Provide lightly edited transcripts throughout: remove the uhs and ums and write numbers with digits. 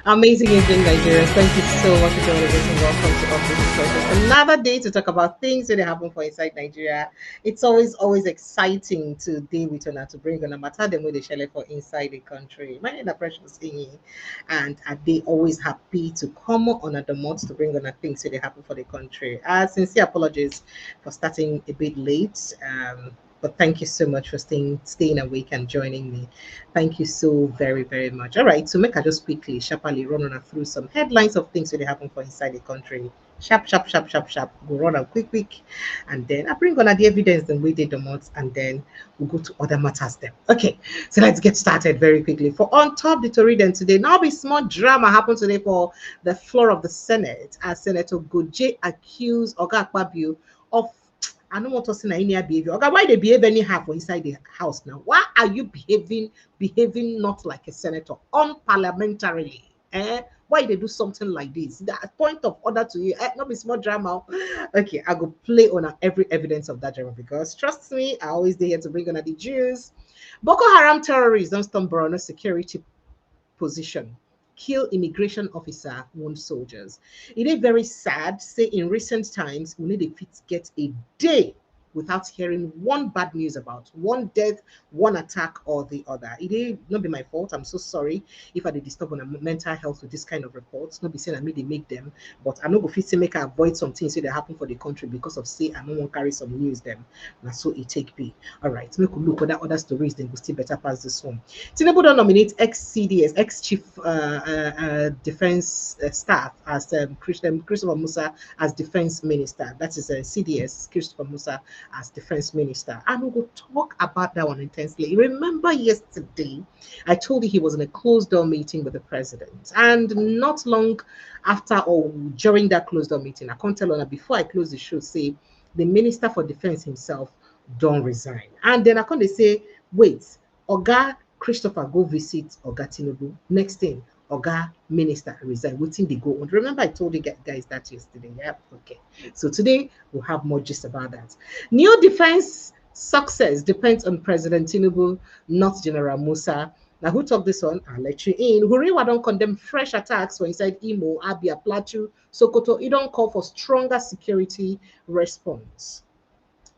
Amazing evening, Nigerians. Thank you so much for joining us and welcome to Office Choices. Another day to talk about things that happen for inside Nigeria. It's always exciting to deal with and to bring on a matter them with the shell for inside the country. My name is Precious Ingi, and are they always happy to come on at the month to bring on a things that happen for the country. Sincere apologies for starting a bit late. But thank you so much for staying awake and joining me. Thank you so very much. All right, so make I just quickly, sharply run on through some headlines of things that happen for inside the country. Sharp. Go run on quick, and then I bring on the evidence. Then we did the months, and then we'll go to other matters. Then okay, so let's get started very quickly. For on top the story then today, now be small drama happened today for the floor of the Senate as Senator Goje accused Oga Akpabio of I don't want to see any behavior. Okay, why they behave anyhow for inside the house now? Why are you behaving not like a senator, unparliamentarily? Why they do something like this? The point of order to you, not be small drama. Okay, I go play on every evidence of that drama because trust me, I always there to bring on the Jews. Boko Haram terrorists don't storm Borno security position, kill immigration officer, wound soldiers. It is very sad. Say in recent times, we need a fit get a day without hearing one bad news about one death, one attack, or the other. It did not be my fault. I'm so sorry if I did disturb on mental health with this kind of reports. Not be saying I made they make them, but I'm not going to make I avoid some things that happen for the country because of say I don't want to carry some news them. Now so it take be. All right, make we look at that other stories, then we still better pass this one. Tinubu don't nominate ex-CDS, ex-chief defense staff as Christopher Musa as defense minister. That is CDS, Christopher Musa as defense minister. And we will talk about that one intensely. Remember yesterday, I told you he was in a closed door meeting with the president. And not long after or during that closed door meeting, I can't tell her before I close the show, say the minister for defense himself don't resign. And then I can't say, wait, Oga Christopher go visit Oga Tinubu. Next thing, Oga Minister resign. Waiting they go on. Remember, I told you guys that yesterday. Yep. Okay. So today we'll have more gist about that. New defense success depends on President Tinubu, not General Musa. Now, who talked this one? I'll let you in. Huriwa don't condemn fresh attacks for inside Imo, Abia, Plateau, Sokoto. It don't call for stronger security response.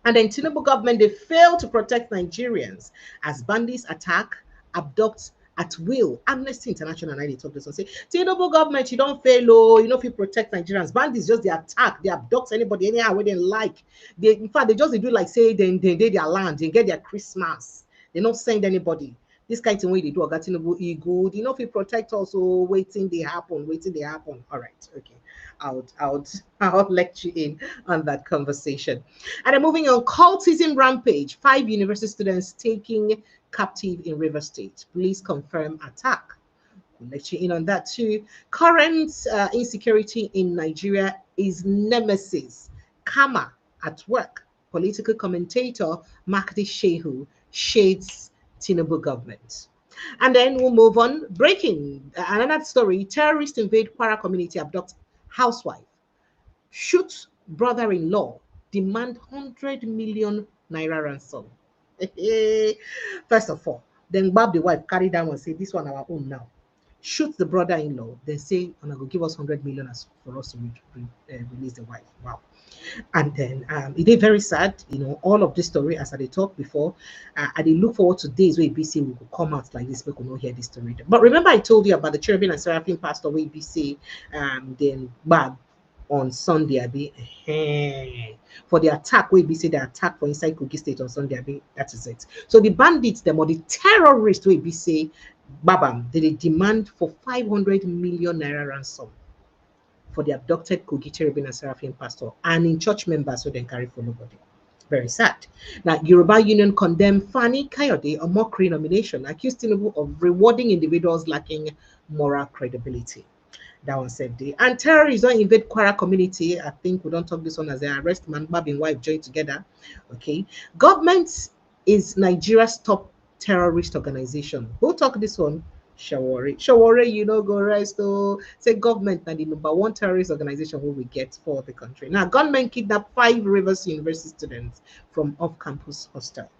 And then Tinubu government, they fail to protect Nigerians as bandits attack, abduct at will. Amnesty International and I they talk this one say, Tinubu government, you don't fail, oh, you know if you protect Nigerians. Bandits just they attack, they abduct anybody anyhow where they like. They in fact they just they do like say they their land, they get their Christmas. They not send anybody. This kind of way they do Tinubu good. You know if you protect also waiting they happen. All right, okay. I'll let you in on that conversation. And then moving on, cultism rampage. 5 university students taking captive in River State. Police confirm attack. We'll let you in on that too. Current insecurity in Nigeria is nemesis. Karma at work. Political commentator Mahdi Shehu shades Tinubu government. And then we'll move on. Breaking another story: terrorists invade Kwara community, abduct housewife, shoot brother-in-law, demand 100 million naira ransom. First of all, then grab the wife, carry down and say, this one our own now. Shoot the brother-in-law, then say, and I go give us 100 million as for us to release the wife. Wow. And then it is very sad, you know, all of this story, as I talked before, I did look forward to days where BC will come out like this, but we not hear this story. But remember, I told you about the cherubim and seraphim pastor where BC then bad on Sunday, for the attack, where BC the attack for inside Kogi State on Sunday, that is it. So the bandits, them or the terrorists, where BC Babam, they demand for 500 million naira ransom for the abducted Kogi Cherubim and Seraphim pastor and in church members who then carry for nobody. Very sad. Now, Yoruba Union condemned Fani Kayode, a mockery nomination, accused Tinubu of rewarding individuals lacking moral credibility. That one said day. And terrorists don't invade Kwara community. I think we don't talk this one as they arrest man, Bab and wife joined together. Okay. Government is Nigeria's top terrorist organization. Who talk this one? Shawari, you know, go rest. Oh, say government and the #1 terrorist organization who we get for the country. Now, gunmen kidnapped 5 Rivers University students from off-campus hostel.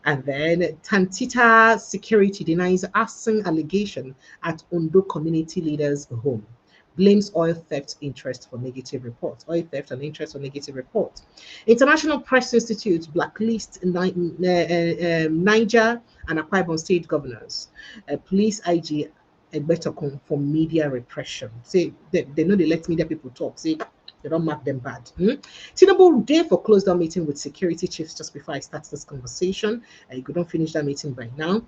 And then Tantita Security denies arson allegation at Ondo community leaders' home. Blames oil theft interest for negative report. Oil theft and interest for negative report. International Press Institute blacklist Niger and Akwa Ibom state governors. Police IG Egbetokun for media repression. Say they know they let media people talk. Say they don't mark them bad. Tinubu day for closed down meeting with security chiefs just before I start this conversation. You could not finish that meeting by now.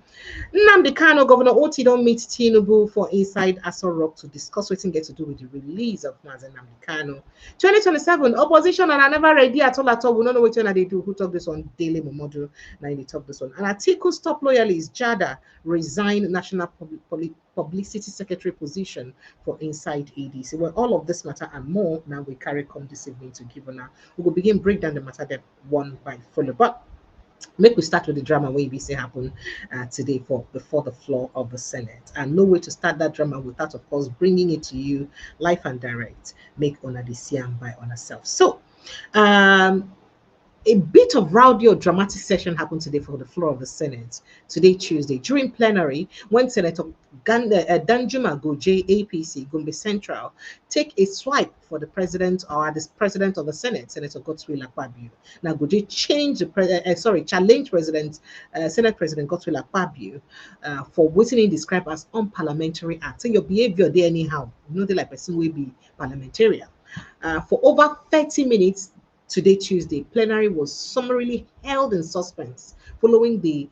Nnamdi Kano, Governor Oti don't meet Tinubu for inside Aso Rock to discuss what get to do with the release of Mazen Nnamdi Kano. 2027, opposition and I never ready at all. We don't know what they do. Who talk this on Daily Momodu? Now they talk this one. And Atiku's top loyalist, Jada, resign National Publicity Secretary position for inside ADC. Well, all of this matter and more now we carry come this evening to give on. We will begin break down the matter them one by follow. But make we start with the drama where we say happen today before the floor of the Senate. And no way to start that drama without, of course, bringing it to you live and direct. Make honor the siam by honor self. So, a bit of rowdy or dramatic session happened today for the floor of the Senate, today, Tuesday, during plenary, when Senator Danjuma Goje, APC, Gombe Central, take a swipe for the president or the president of the Senate, Senator Godswill Akpabio. Now, Goje challenged Senate President Godswill Akpabio for what he described as unparliamentary act. So your behavior there anyhow, you know, they like person will be parliamentarian. For over 30 minutes, today, Tuesday, plenary was summarily held in suspense following the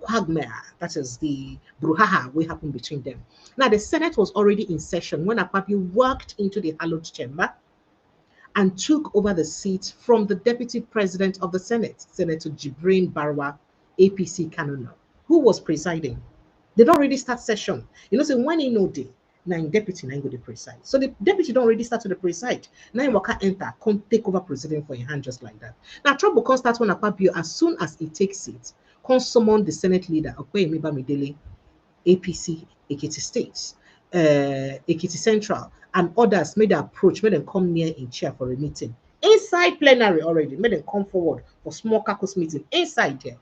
quagmire, that is the brouhaha, what happened between them. Now, the Senate was already in session when Akpabio walked into the hallowed chamber and took over the seat from the Deputy President of the Senate, Senator Jibrin Barwa, APC Kanuna, who was presiding. They don't already start session. You know, so when you know day, now in deputy, now you go to preside. So the deputy don't already start to the preside. Now you can enter, come take over president for your hand just like that. Now trouble can start when Akpabio as soon as he takes it, can summon the Senate leader, Okoyemi Bamidele, APC, Ekiti State, Ekiti Central, and others made the approach, made them come near in chair for a meeting. Inside plenary already, made them come forward for small caucus meeting inside there.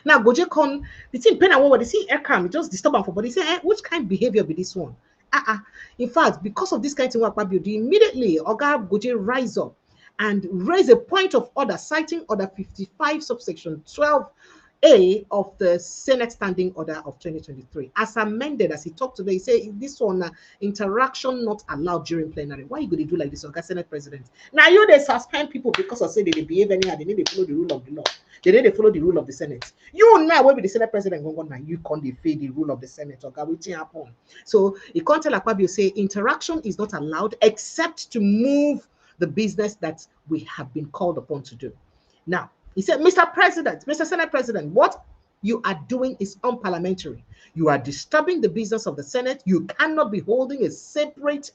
Now Goje con the thing pen and what they see aircam just disturb them for body. Say, which kind of behavior be this one? In fact, because of this kind of thing, Akpabio did immediately Oga Goje rise up and raise a point of order, citing order 55 subsection 12A of the Senate Standing Order of 2023. As amended, as he talked today, he said this one interaction not allowed during plenary. Why you going to do like this, Oga Senate President? Now you they suspend people because of say they behave anyhow, they need to follow the rule of the law. They need to follow the rule of the Senate. You now, when the Senate President go on now, you can't defy the rule of the Senate. Okay, what happen? So he can't tell Akpabio say interaction is not allowed except to move the business that we have been called upon to do. Now he said, Mr. President, Mr. Senate President, what you are doing is unparliamentary. You are disturbing the business of the Senate. You cannot be holding a separate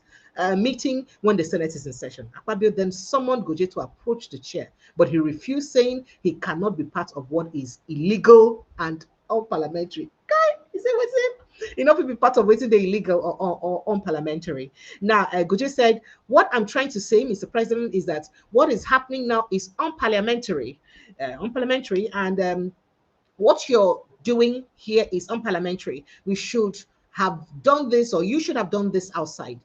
meeting when the Senate is in session. Akpabio then summoned Goje to approach the chair, but he refused, saying he cannot be part of what is illegal and unparliamentary. Guy, he said, what's it? Enough to be part of what's the illegal or unparliamentary. Now, Goje said, what I'm trying to say, Mr. President, is that what is happening now is unparliamentary. And what you're doing here is unparliamentary. We should have done this, or you should have done this outside.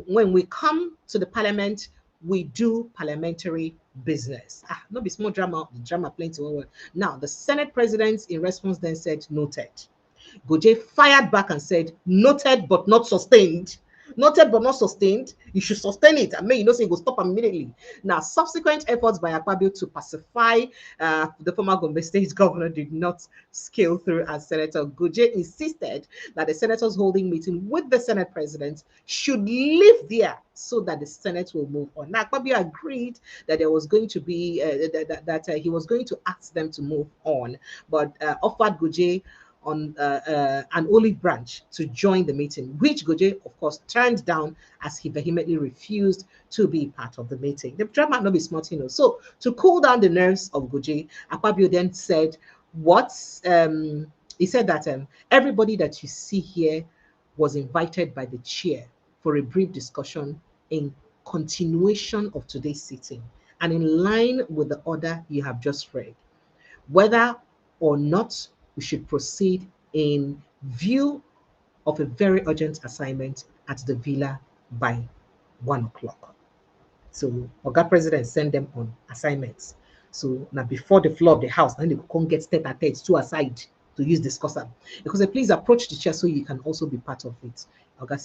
When we come to the parliament, we do parliamentary business. Not be small drama plenty. Now, the Senate president in response then said, noted. Goje fired back and said, noted but not sustained. Noted but not sustained. You should sustain it. I mean, you know, say you go stop immediately. Now, subsequent efforts by Akpabio to pacify the former Gombe State governor did not scale through, as Senator Goje insisted that the senators holding meeting with the Senate president should live there so that the Senate will move on. Now, Akpabio agreed that there was going to be that he was going to ask them to move on, but offered Goje on an olive branch to join the meeting, which Goje, of course, turned down as he vehemently refused to be part of the meeting. The drama not be smart, you know. So to cool down the nerves of Goje, Akpabio then said, he said that everybody that you see here was invited by the chair for a brief discussion in continuation of today's sitting and in line with the order you have just read. Whether or not, we should proceed in view of a very urgent assignment at the villa by 1 o'clock. So Oga President send them on assignments. So now before the floor of the house, then they can get tete-a-tete two aside to use discuss them. Because please approach the chair so you can also be part of it. Oga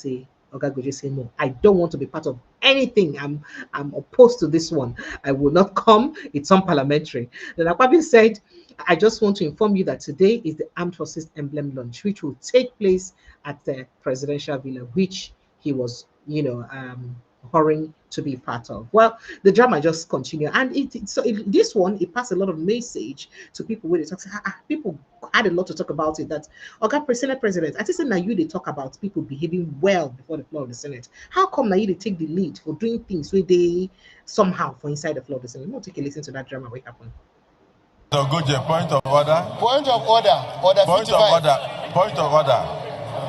Goje say no, I don't want to be part of anything. I'm opposed to this one. I will not come. It's unparliamentary. Then Akpabio said, I just want to inform you that today is the Armed Forces Emblem Launch, which will take place at the presidential villa, which he was, hurrying to be part of. Well, the drama just continued, and this one it passed a lot of message to people where they talk. People had a lot to talk about it. That Senate President, I think now you they talk about people behaving well before the floor of the Senate. How come now you they take the lead for doing things where they somehow for inside the floor of the Senate? We'll take a listen to that drama. What happened? So Goje, point of order. Point of order. Order point 55. Of order. Point of order.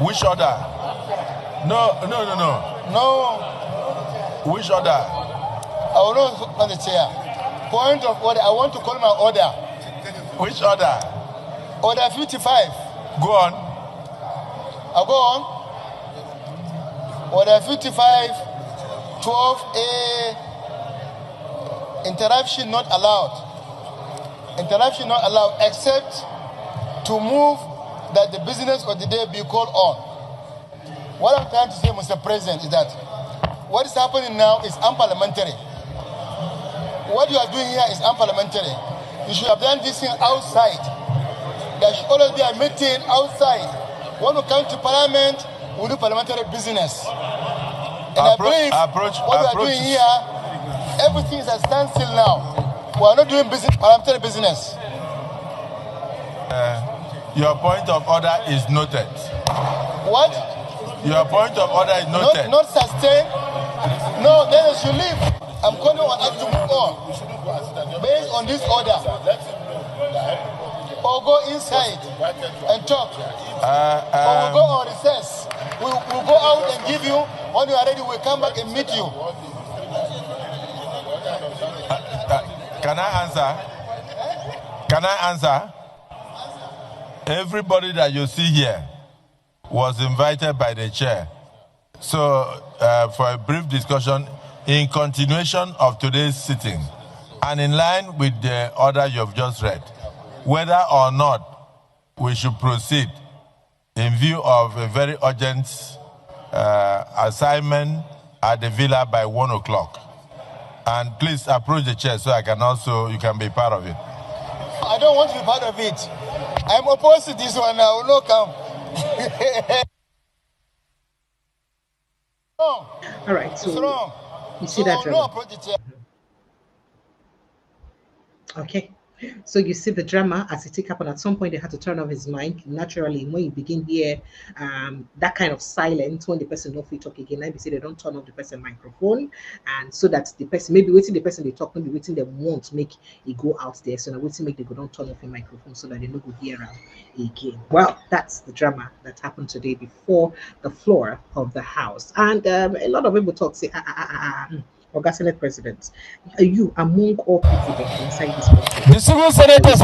Which order? No. No. Which order? I will not on the chair. Point of order. I want to call my order. Which order? Order 55. Go on. I'll go on. Order 55, 12A. Interruption not allowed. Interruption not allowed except to move that the business of the day be called on. What I'm trying to say, Mr. President, is that what is happening now is unparliamentary. What you are doing here is unparliamentary. You should have done this thing outside. There should always be a meeting outside. When we come to Parliament, we do parliamentary business. And I believe what we are doing here, everything is at standstill now. We are not doing parliamentary business. Your point of order is noted. What? Your point of order is noted. Not sustained. No, then you should leave. I'm calling on us to move on. Based on this order. Or go inside and talk. Or we'll go on recess. We'll go out and give you. When you are ready, we'll come back and meet you. Can I answer? Everybody that you see here was invited by the chair. So, for a brief discussion, in continuation of today's sitting, and in line with the order you've just read, whether or not we should proceed in view of a very urgent assignment at the villa by 1 o'clock. And please approach the chair so you can be part of it. I don't want to be part of it. I'm opposed to this one. I will not come. All right, so wrong. You see that drama? Okay. So you see the drama as it take up, and at some point they had to turn off his mic. Naturally, when you begin here, that kind of silence when the person not free talk again, I say they don't turn off the person microphone, and so that the person maybe waiting the person they talk, maybe waiting they won't make it go out there. So now waiting make they go don't turn off the microphone so that they don't go hear again. Well, that's the drama that happened today before the floor of the House, and a lot of people talk say Oga Senate President, are you among all people that inside this country? The civil senators,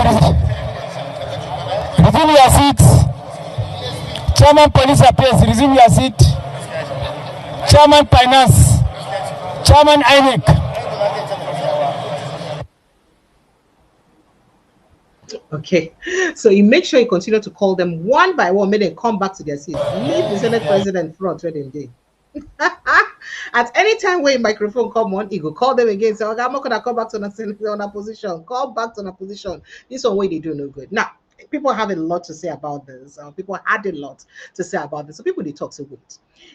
resume your seat. Chairman Police Affairs, resume your seat. Chairman Finance, Chairman INEC. Okay, so you make sure you continue to call them one by one, make them come back to their seats. Leave the Senate President front where they did. At any time when microphone come on, he go call them again. Say, okay, I'm not gonna come back to on a position. Call back to a position. This one way they do no good. Now, people have a lot to say about this. People had a lot to say about this. So people they talk so good.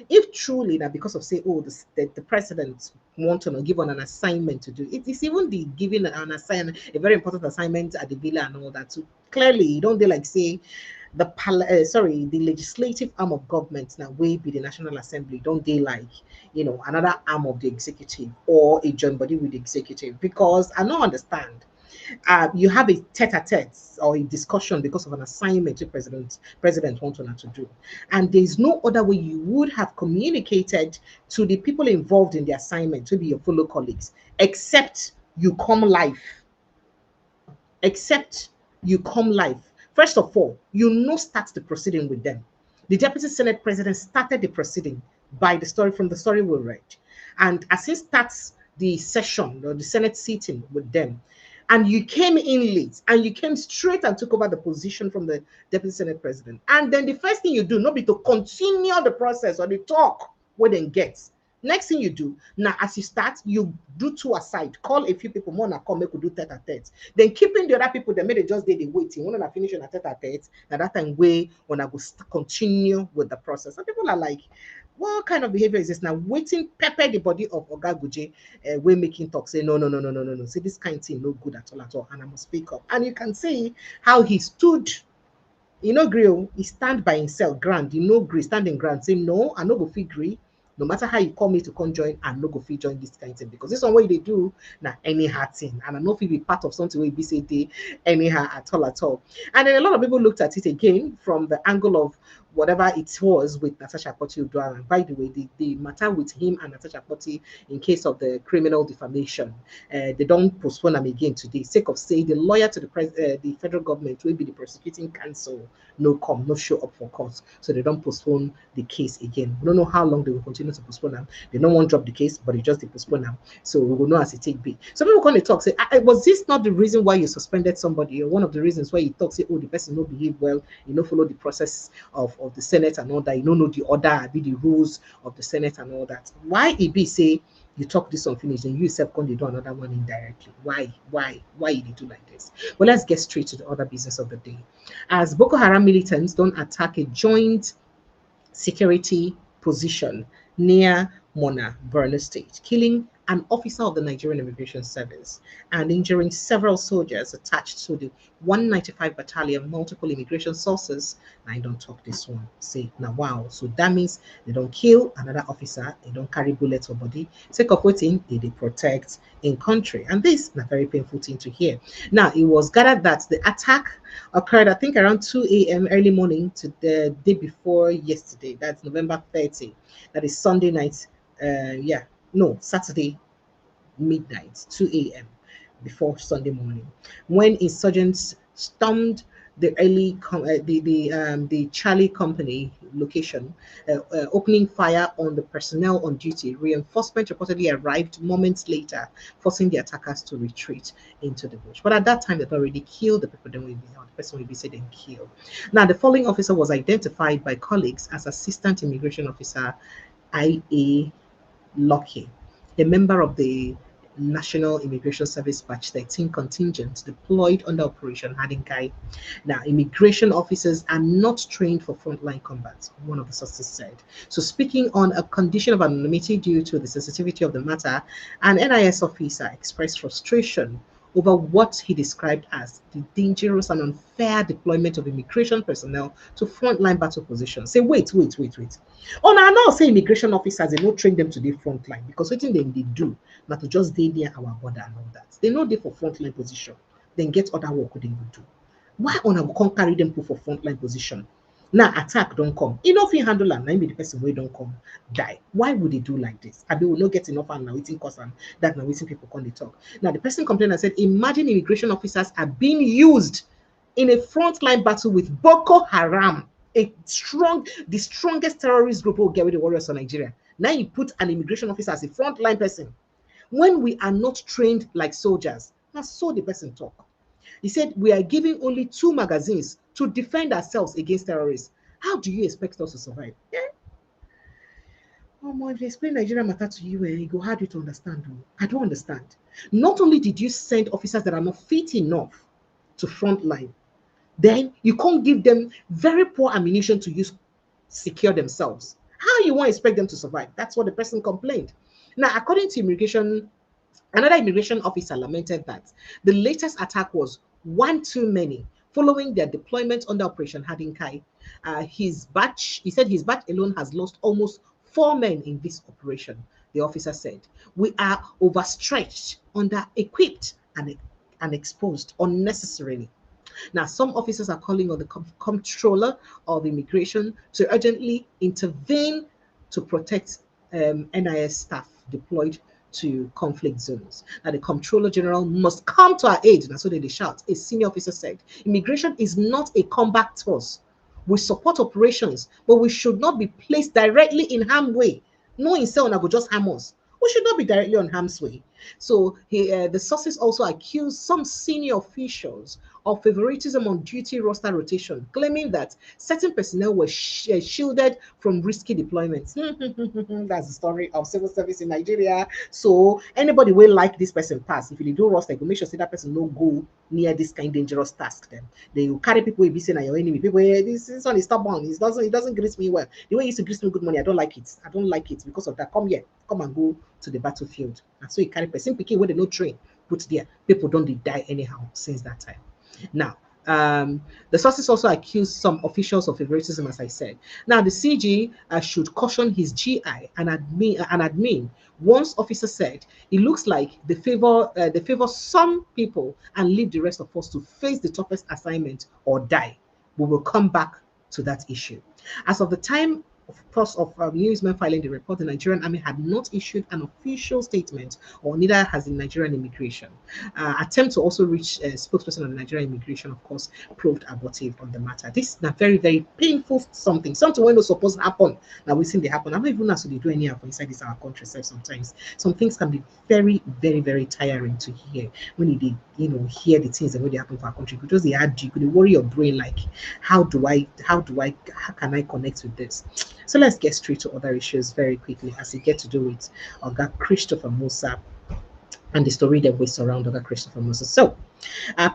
If truly that because of say, the president want to give on an assignment to do it, is even the giving an assignment, a very important assignment at the villa and all that. So clearly, you don't they like say the legislative arm of government now will be the National Assembly. Don't they like another arm of the executive or a joint body with the executive? Because I don't understand. You have a tete-a-tete or a discussion because of an assignment to president wanted to do, and there is no other way you would have communicated to the people involved in the assignment, to be your fellow colleagues, except you come live. First of all, start the proceeding with them. The Deputy Senate President started the proceeding by the story from the story we read. And as he starts the session or the Senate sitting with them, and you came in late and you came straight and took over the position from the Deputy Senate President. And then the first thing you do, not be to continue the process or the talk where then gets. Next thing you do, now as you start, you do two aside, call a few people, more come, make you do tete-a-tete. Then keeping the other people, they made it just they waiting. When I finish on a tete-a-tete, now that time way when I go continue with the process. And people are like, what kind of behavior is this now? Waiting, pepper the body of Oga Goje, way making talk, say no. See, this kind of thing no good at all, and I must speak up. And you can see how he stood. Grill, he stand by himself, grand, standing grand, say no, I no go fit gree. No matter how you call me to come join, I no go fit join this kind of thing because this one way they do now anyhow thing, and I know if be part of something where be say they anyhow at all. And then a lot of people looked at it again from the angle of whatever it was with Natasha Akpoti-Oduah. And by the way, the matter with him and Natasha Akpoti in case of the criminal defamation, they don't postpone them again today. Sake of say the lawyer to the federal government will be the prosecuting counsel, no show up for court, so they don't postpone the case again. We don't know how long they will continue to postpone them. They don't want to drop the case, but they just postpone them. So we will know as it take be. So people come to talk say, was this not the reason why you suspended somebody, or one of the reasons why you talk say, oh, the person no behave well, follow the process of the Senate and all that, know the order, be the rules of the Senate and all that. Why it be say you talk this unfinished and you yourself can do another one indirectly? Why you do like this? Well, let's get straight to the other business of the day. As Boko Haram militants don't attack a joint security position near Mona, Borno State, killing an officer of the Nigerian Immigration Service and injuring several soldiers attached to the 195 Battalion. Multiple immigration sources, I don't talk this one, say now wow. So that means they don't kill another officer, they don't carry bullets or body. Sake of waiting, they protect in country. And this is a very painful thing to hear. Now, it was gathered that the attack occurred, I think, around 2 a.m. early morning to the day before yesterday. That's November 30. That is Sunday night. Saturday midnight, 2 a.m. before Sunday morning, when insurgents stormed the the Charlie Company location, opening fire on the personnel on duty. Reinforcement reportedly arrived moments later, forcing the attackers to retreat into the bush. But at that time, they'd already killed the people. Then the person will be said and killed. Now, the falling officer was identified by colleagues as Assistant Immigration Officer I.A. Lucky, a member of the National Immigration Service Batch 13 contingent deployed under Operation Hadinkai. Now, immigration officers are not trained for frontline combat, one of the sources said. So, speaking on a condition of anonymity due to the sensitivity of the matter, an NIS officer expressed frustration over what he described as the dangerous and unfair deployment of immigration personnel to frontline battle positions. Say, wait. Oh, now say immigration officers, they don't train them to the frontline because what they do, not to just stay near our border and all that. They know they for frontline position, then get other work they will do. Why on we can't carry them for frontline position? Now attack don't come. Enough you handle and maybe the person will don't come die. Why would they do like this? I will not get enough and now waiting cause and that now waiting people come they talk. Now the person complained and said, imagine immigration officers are being used in a frontline battle with Boko Haram, the strongest terrorist group who will get with the warriors of Nigeria. Now you put an immigration officer as a frontline person when we are not trained like soldiers. Now so the person talk. He said, we are giving only 2 magazines to defend ourselves against terrorists. How do you expect us to survive? Yeah. If they explain Nigeria matter to you, you go hard to understand. I don't understand. Not only did you send officers that are not fit enough to frontline, then you can't give them very poor ammunition to use secure themselves. How you want to expect them to survive? That's what the person complained. Now, according to immigration, another immigration officer lamented that the latest attack was one too many following their deployment under Operation Hadinkai. He said his batch alone has lost almost 4 men in this operation. The officer said, we are overstretched, under-equipped, and exposed unnecessarily. Now, some officers are calling on the comptroller of immigration to urgently intervene to protect NIS staff deployed to conflict zones. Now, the Comptroller General must come to our aid. And so they shout. A senior officer said, immigration is not a combat force. We support operations, but we should not be placed directly in harm's way. No insane go just harm us. We should not be directly on harm's way. So the sources also accused some senior officials of favoritism on duty roster rotation, claiming that certain personnel were shielded from risky deployments. That's the story of civil service in Nigeria. So anybody will like this person pass. If you do roster, go make sure that person no go near this kind of dangerous task. Then they will carry people will be saying your enemy. People, this one is stubborn. It doesn't greet me well. The way he used to greet me good money, I don't like it. I don't like it because of that. Come here, come and go to the battlefield. And so you carry person picking where they no train put there. People don't die anyhow since that time. Now, the sources also accused some officials of favoritism, as I said. Now, the CG should caution his GI and admin. Once officer said, it looks like they favor some people and leave the rest of us to face the toughest assignment or die. We will come back to that issue. As of the time of newsmen filing the report, the Nigerian army had not issued an official statement, or neither has the Nigerian immigration. Attempt to also reach a spokesperson of the Nigerian immigration, of course, proved abortive on the matter. This is a very, very painful something when it's supposed to happen. Now we see they happen. I'm not even as they do anyhow inside this our country. Sometimes some things can be very, very, very tiring to hear when you hear the things that really happen for our country, because they add you could worry your brain like, how can I connect with this? So let's get straight to other issues very quickly as we get to do with Oga Christopher Musa and the story that we surround Oga Christopher Musa. So,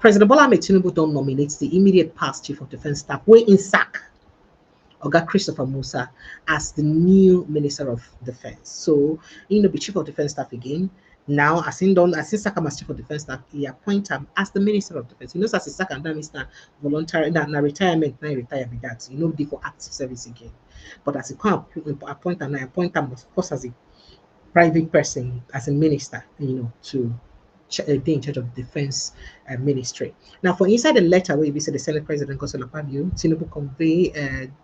President Bola Ahmed Tinubu don't nominate the immediate past Chief of Defence Staff, way in sack Oga Christopher Musa as the new Minister of Defence. So, be Chief of Defence Staff again. Now, as in Sakam as Chief of Defence Staff, he appoint him as the Minister of Defence. As a second minister, voluntary, retirement, retire with that. They for active service again. But as he can't appoint him, of course, as a private person, as a minister, to be in charge of the defense ministry. Now, for inside the letter where we said the Senate President Godswill Akpabio, Tinubu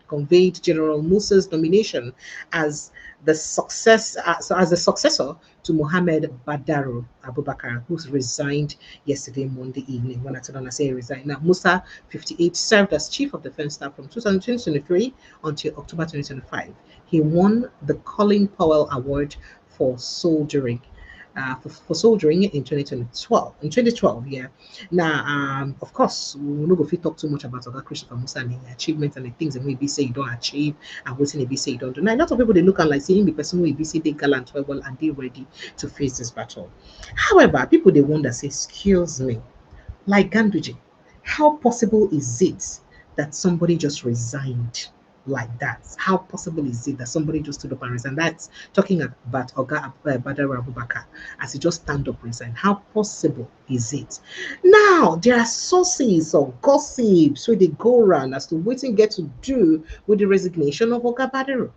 conveyed General Musa's nomination as the successor to Mohammed Badaro Abubakar, who's resigned yesterday, Monday evening. When I say resigned, now Musa, 58, served as Chief of Defence Staff from 2023 until October 2025. He won the Colin Powell Award for soldiering. For soldiering in 2012, yeah. Now, of course, we no go fit talk too much about Oga Christopher Musa and the achievements and the things that we be say you don't achieve and what they be say you don't do. Now, a lot of people they look at like saying the person who be say they gallant well and they ready to face this battle. However, people they wonder say, excuse me, like Ganduje, how possible is it that somebody just resigned like that? How possible is it that somebody just stood up and resigned? That's talking about Oga Badara Abubakar as he just stand up resign. How possible is it? Now there are sources of gossip so they go around as to what they get to do with the resignation of Oga Badara.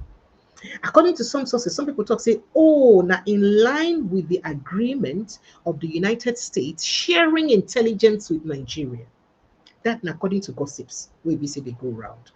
According to some sources, some people talk say, oh, now in line with the agreement of the United States sharing intelligence with Nigeria. That, according to gossips, we say they go around.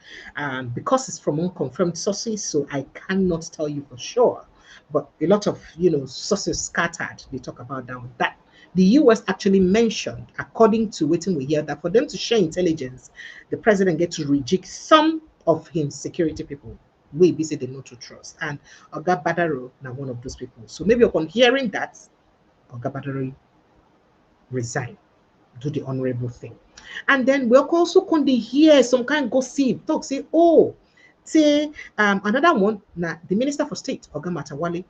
Because it's from unconfirmed sources, so I cannot tell you for sure. But a lot of sources scattered, they talk about that. The US actually mentioned, according to what we hear, that for them to share intelligence, the president gets to reject some of his security people. We say they not to trust. And Oga Badaro now one of those people. So maybe upon hearing that, Oga Badaro resign, do the honorable thing. And then we also can hear some kind of gossip talk say, oh, say another one, now the Minister for State, Oga Mattawale,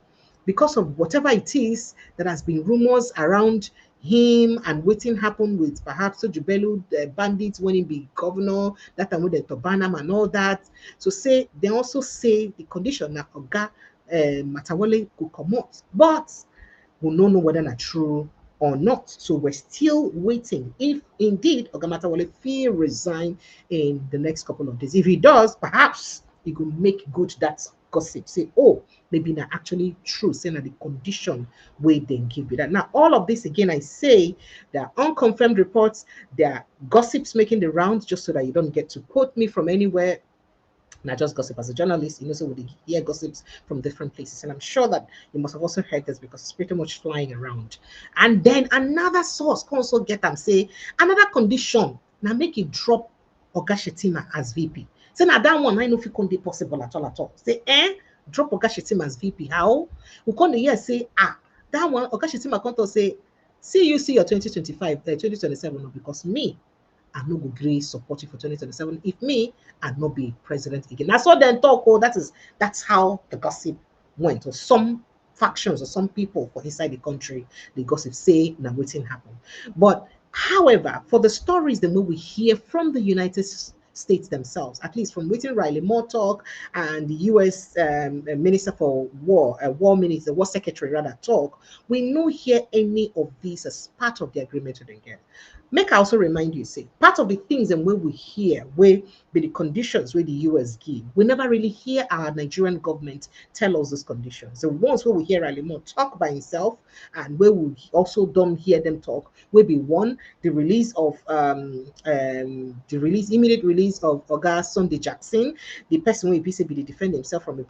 because of whatever it is that has been rumors around him and waiting happened with perhaps Bello bandits when he be governor, that time with the Tobanam and all that. So they also say the condition that Oga Mattawale could come out, but we don't know whether that's true or not. So we're still waiting if indeed Oga Mattawale will resign in the next couple of days. If he does, perhaps he could make good that gossip. Say, oh, maybe not actually true, saying that the condition where they give you that. Now, all of this again, I say there are unconfirmed reports, there are gossips making the rounds, just so that you don't get to quote me from anywhere. not just gossip. As a journalist, you know, so we hear gossips from different places. And I'm sure that you must have also heard this because it's pretty much flying around. And then another source can also get and say another condition now make it drop Oga Shetima as VP. Say now that one I know if it can't be possible at all. Say drop Oga Shetima as VP. How? We can't hear say that one Oga Shetima can't say see your 2025 2027 because me I no go gree support you for 2027 if me I not be president again. That's what then talk. Oh, that's how the gossip went. Or some factions or some people for inside the country, the gossip say now waiting happen. But however, for the stories the way we hear from the United States themselves, at least from Whitney Riley Moore talk and the U.S. Minister for War Minister, War Secretary rather talk, we no hear any of these as part of the agreement to get. Make I also remind you, say, part of the things and when we hear where be the conditions where the US give, we never really hear our Nigerian government tell us those conditions. The ones where we hear Alimo talk by himself and where we also don't hear them talk, will be one, the release of immediate release of Oga Sunday Jackson, the person who be the defend himself from the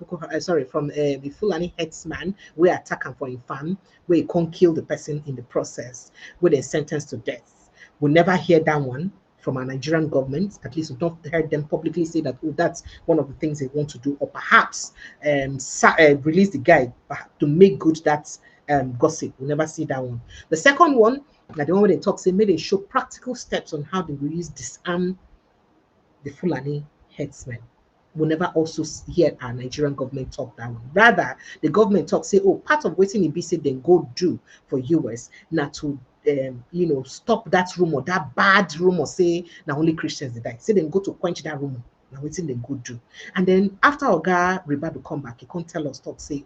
Fulani headsman, where attack him for infam, where he can't kill the person in the process, where they sentenced to death. We'll never hear that one from our Nigerian government. At least we've not heard them publicly say that, oh, that's one of the things they want to do, or perhaps release the guy to make good that gossip. We'll never see that one. The second one, like the one where they talk, say, may they show practical steps on how they will use disarm the Fulani headsmen. We'll never also hear our Nigerian government talk that one. Rather, the government talk, say, oh, part of waiting in BC then go do for US, not to stop that rumor, that bad rumor, say now only Christians they die. Say then go to quench that rumor. Now waiting they go do. And then after Oga Ribadu come back, he can't tell us talk, say,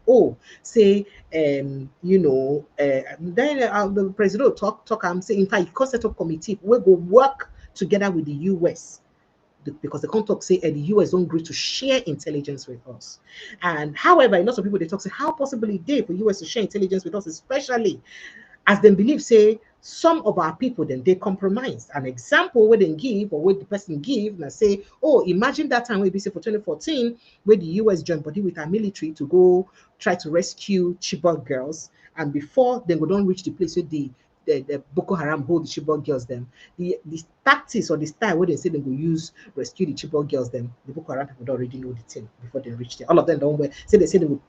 then the president will talk and say, in fact, you can set up committee, we go work together with the US. Because the talk say the US don't agree to share intelligence with us. And however, a lot of people they talk say how possibly they for US to share intelligence with us, especially as they believe, say, some of our people then they compromise. An example where they give or where the person give and say, oh, imagine that time we be say for 2014 where the US joined body with our military to go try to rescue Chibok girls, and before they go don't reach the place where the Boko Haram hold the Chibok girls them, the tactics or the style where they say they will use rescue the Chibok girls them, the Boko Haram people don't already know the thing before they reach there. All of them don't wear, say they will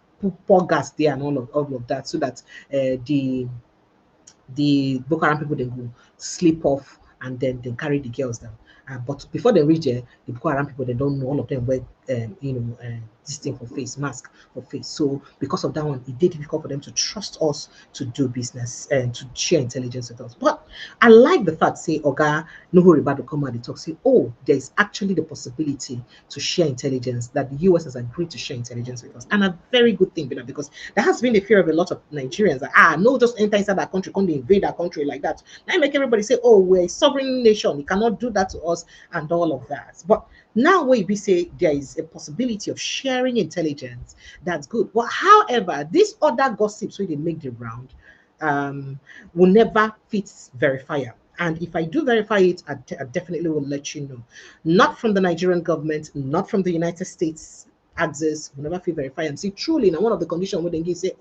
pour gas there and all of that, so that the Boko Haram people then go sleep off and then they carry the girls down. But before they reach there, the Boko Haram people they don't know, all of them wear this thing for face, mask for face. So because of that one, it did difficult for them to trust us to do business and to share intelligence with us. But I like the fact, say, Oga Nuhu Ribadu come out and talk, say, oh, there's actually the possibility to share intelligence, that the US has agreed to share intelligence with us. And a very good thing, because there has been the fear of a lot of Nigerians that, no, just enter inside that country, can't invade our country like that. Now make everybody say, oh, we're a sovereign nation, you cannot do that to us and all of that. But now we say there is a possibility of sharing intelligence, that's good. But however, these other gossips where they make the round will never fit verifier. And if I do verify it, I definitely will let you know. Not from the Nigerian government, not from the United States axis, will never fit verify and see truly now one of the conditions where they say,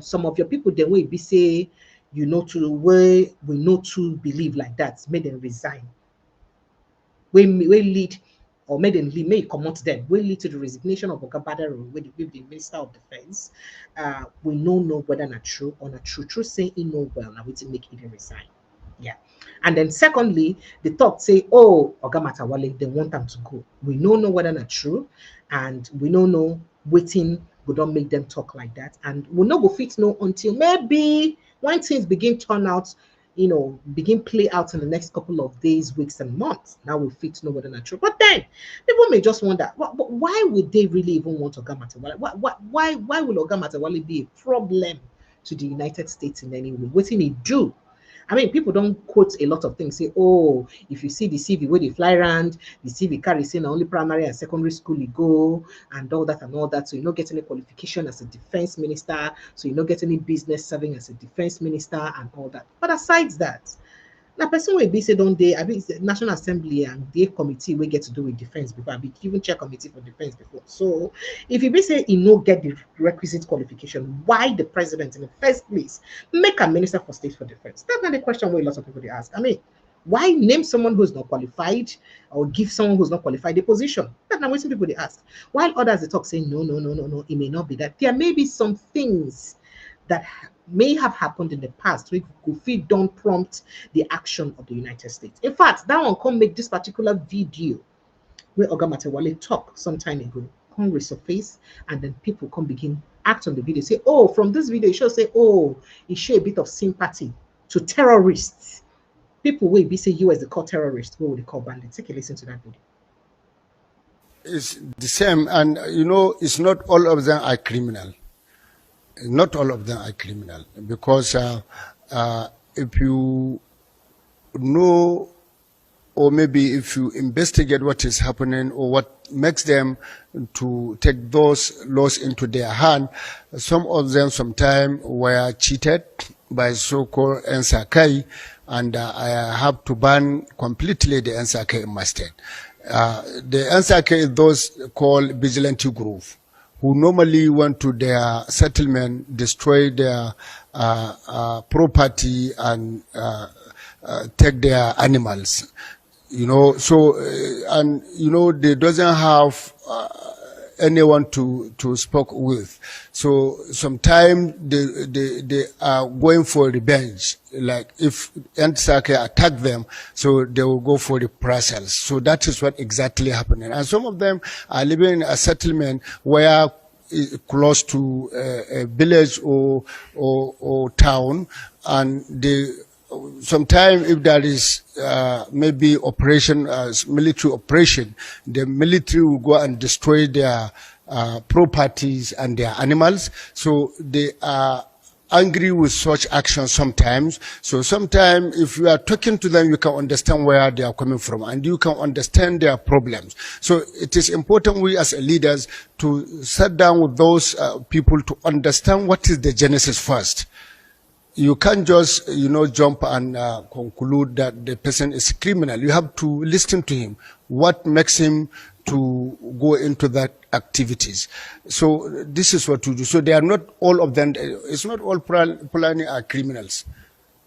some of your people then will be say, we know to believe like that, made them resign. We lead or made them lead, may come out them, will lead to the resignation of Oga Badaro with the Minister of Defence. We know whether not true or not true. True saying he know well, now we to make him resign. Yeah. And then secondly, the talk say, oh, Oga Mattawale, they want them to go. We know whether not true, and we know waiting we don't make them talk like that. And we'll not go fit no until maybe when things begin turn out, begin play out in the next couple of days, weeks, and months. Now we fit know whether not true. But then people may just wonder, why would they really even want Oga Mattawale? Why will Oga Mattawale be a problem to the United States in any way? What did he do? I mean, people don't quote a lot of things. Say, oh, if you see the CV where they fly around, the CV carry saying only primary and secondary school you go, and all that. So you don't get any qualification as a defense minister. So you don't get any business serving as a defense minister and all that. But aside that, Now, person will be say don't they? I mean, National Assembly and the committee we get to do with defense before. I be even chair committee for defense before. So, if you be say he no get the requisite qualification, why the president in the first place make a minister for state for defense? That's not the question where lots of people they ask. I mean, why name someone who's not qualified or give someone who's not qualified the position? That's not what people they ask. While others they talk saying no, it may not be that. There may be some things that may have happened in the past which could don't prompt the action of the United States. In fact, that one come make this particular video where Oga Mattawale talk some time ago come resurface, and then people come begin act on the video. Say, oh, from this video, it should say, oh, it show a bit of sympathy to terrorists. People will be say US they call terrorists, what would they call bandits? Take a listen to that video. It's the same, and you know, it's not all of them are criminal. Not all of them are criminal, because if you know, or maybe if you investigate what is happening or what makes them to take those laws into their hand, some of them sometimes were cheated by so-called NSAKI, and I have to ban completely the NSAKI in my state. The NSAKI is those called vigilante group, who normally went to their settlement, destroy their property and take their animals. You know, so, and, you know, they doesn't have anyone to speak with. So sometimes they are going for revenge. Like if NSAKI attack them, so they will go for reprisals. So that is what exactly happening. And some of them are living in a settlement where close to a village or town, and they sometimes if there is maybe operation, military operation, the military will go and destroy their properties and their animals. So they are angry with such actions sometimes. So sometimes if you are talking to them, you can understand where they are coming from and you can understand their problems. So it is important we as leaders to sit down with those people to understand what is the genesis first. You can't just, you know, jump and conclude that the person is criminal. You have to listen to him. What makes him to go into that activities? So this is what to do. So they are not all of them. It's not all Fulani are criminals.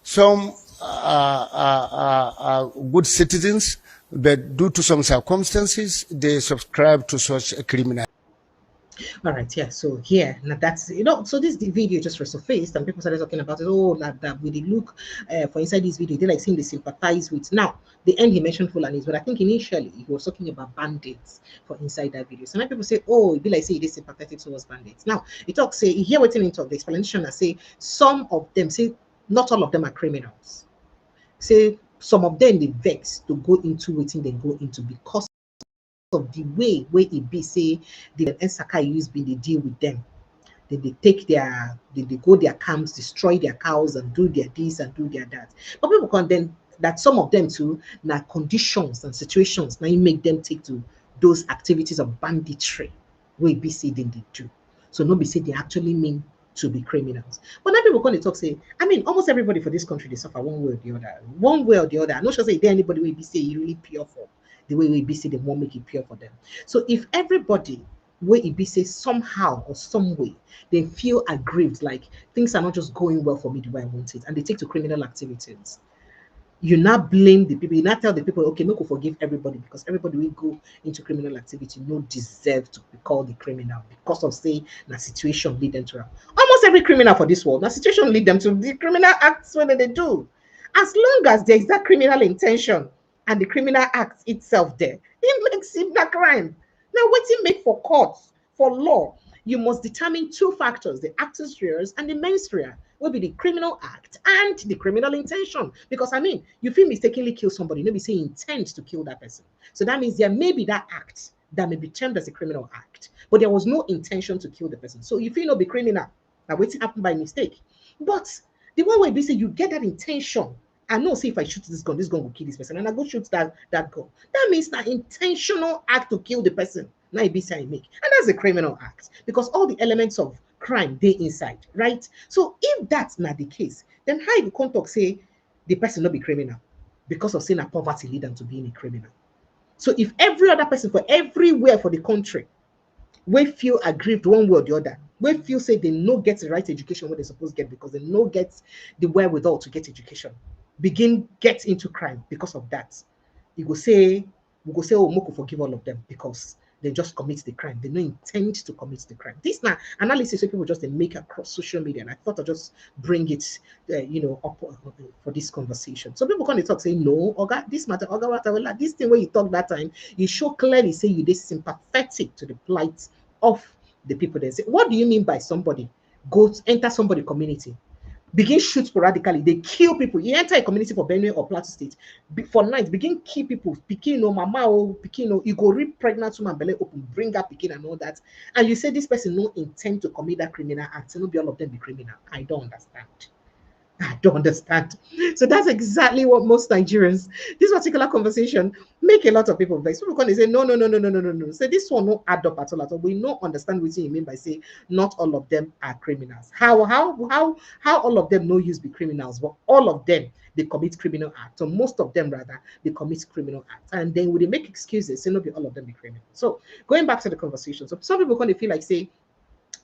Some are good citizens, but due to some circumstances, they subscribe to such a criminal. All right, yeah. So here, now that's so this the video just resurfaced, and people started talking about it. Oh, that with the look for inside this video, they like seeing they sympathize with. Now, the end he mentioned Fulanis, but I think initially he was talking about bandits for inside that video. So now people say, oh, it be like say it is sympathetic towards bandits. Now, he talks say here waiting into the explanation. I say some of them say not all of them are criminals. Say some of them they vex to go into waiting they go into because of the way it be say the NSAKI use be they deal with them. They take their they go their camps, destroy their cows and do their this and do their that. But people condemn that some of them too now conditions and situations now you make them take to those activities of banditry where be say then they do. So nobody say they actually mean to be criminals. But now people come to talk say, I mean, almost everybody for this country they suffer one way or the other. One way or the other. I'm not sure say there anybody will be say you really pure for the way we be say they won't make it pure for them. So if everybody where it be say somehow or some way they feel aggrieved, like things are not just going well for me the way I want it, and they take to criminal activities, you not blame the people, you not tell the people, okay, make we forgive everybody because everybody will go into criminal activity no deserve to be called the criminal because of say the situation lead them to almost every criminal for this world. The situation lead them to the criminal acts when they do. As long as there is that criminal intention and the criminal act itself there, it makes it a crime. Now, what it make for courts, for law, you must determine two factors, the actus reus and the mens rea, will be the criminal act and the criminal intention. Because, I mean, you feel mistakenly kill somebody, maybe say intent to kill that person. So that means there may be that act that may be termed as a criminal act, but there was no intention to kill the person. So you feel not be criminal. Now, what happened by mistake. But the one way we say you get that intention, I know, see if I shoot this gun will kill this person, and I go shoot that gun. That means that intentional act to kill the person. Now it be say I make, and that's a criminal act because all the elements of crime they inside, right? So if that's not the case, then how you can't talk say the person not be criminal? because of saying a poverty lead them to being a criminal. So if every other person for everywhere for the country we feel aggrieved one way or the other, we feel say they no get the right education what they supposed to get because they no get the wherewithal to get education, begin get into crime because of that. We go say, oh, Moko forgive all of them because they just commit the crime. They no intend to commit the crime. This now analysis so people just they make across social media, and I thought I'd just bring it, up for this conversation. So people come to talk say, no, Oga, this matter, Oga, whatever, this thing where you talk that time, you show clearly say you this sympathetic to the plight of the people. They say, what do you mean by somebody go enter somebody community? Begin shoot sporadically, they kill people. You enter a community for Benue or Plateau State, for night, begin kill people. Pikin, no mama, oh, pikin, no, you go read pregnant woman belly open, bring up pikin and all that. And you say this person no intend to commit that criminal act. So no be all of them be criminal. I don't understand. I don't understand. So that's exactly what most Nigerians, this particular conversation, make a lot of people vex. People come say, no. So this one no add up at all. We don't understand what you mean by saying not all of them are criminals. How all of them no use be criminals, but all of them they commit criminal acts. So most of them rather they commit criminal acts. And then when they make excuses, say no be all of them be criminal. So going back to the conversation, so some people kind of feel like say,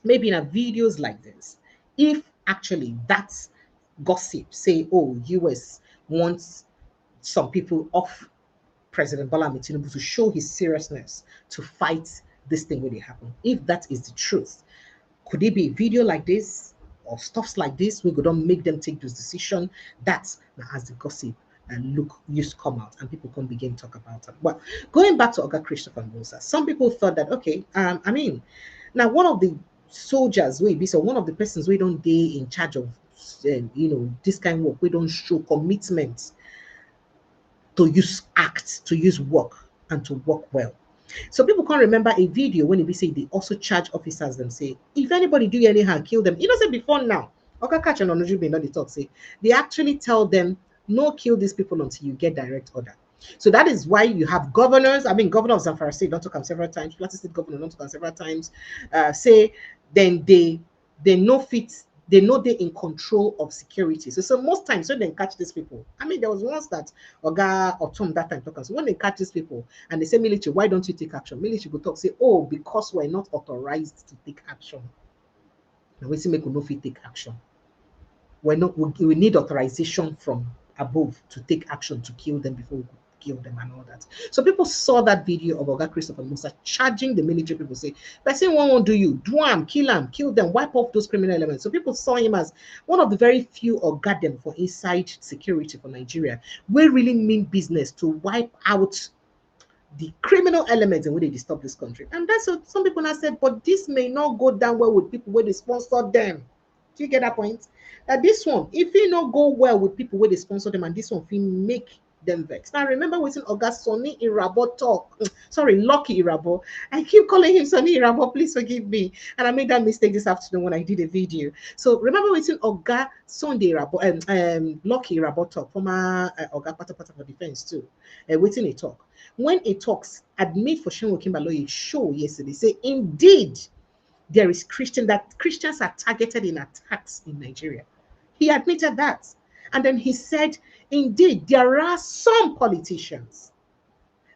maybe in a videos like this, if actually that's gossip, say, oh, US wants some people off President Bola Ahmed Tinubu to show his seriousness to fight this thing when it happen. If that is the truth, could it be a video like this or stuffs like this? We could not make them take this decision. That's as the gossip and look used to come out and people can begin to talk about it. But going back to Oga Christopher Musa, some people thought that okay, now one of the soldiers will be so one of the persons we don't be in charge of this kind of work, we don't show commitment to use act, to use work and to work well. So people can't remember a video when they say they also charge officers them say, if anybody do anyhow, kill them. You know, say before now, okay, catch and Onojubi not the talk say they actually tell them no kill these people until you get direct order. So that is why you have governors. I mean, governor of Zamfara State don't talk several times. Plateau State governor don't talk several times. Say then they know fit. They know they're in control of security. So most times when they catch these people, I mean, there was once that Oga or Tom that time talking. So when they catch these people and they say, military, why don't you take action? Military will talk, say, oh, because we're not authorized to take action. Now we see make no fit take action. We need authorization from above to take action to kill them before we kill them and all that. So people saw that video of Oga Christopher Musa charging the military people, say, person won't do you, do them, kill them, wipe off those criminal elements. So people saw him as one of the very few Oga them for inside security for Nigeria. We really mean business to wipe out the criminal elements in which they disturb this country. And that's what some people have said, but this may not go down well with people where they sponsor them. Do you get that point? That this one, if it not go well with people where they sponsor them, and this one will make them vex. Now remember what's August Sonny Irabo talk. Sorry, Lucky Irabo. I keep calling him Sonny Irabo. Please forgive me. And I made that mistake this afternoon when I did a video. So remember what's Oga Sunday Irabo and Lucky Irabo talk. Former Oga Pata for Defense too. Waiting a talk. When it talks, admit for Shenwo Kimbaloye show yesterday. Say indeed there is Christians are targeted in attacks in Nigeria. He admitted that. And then he said, indeed, there are some politicians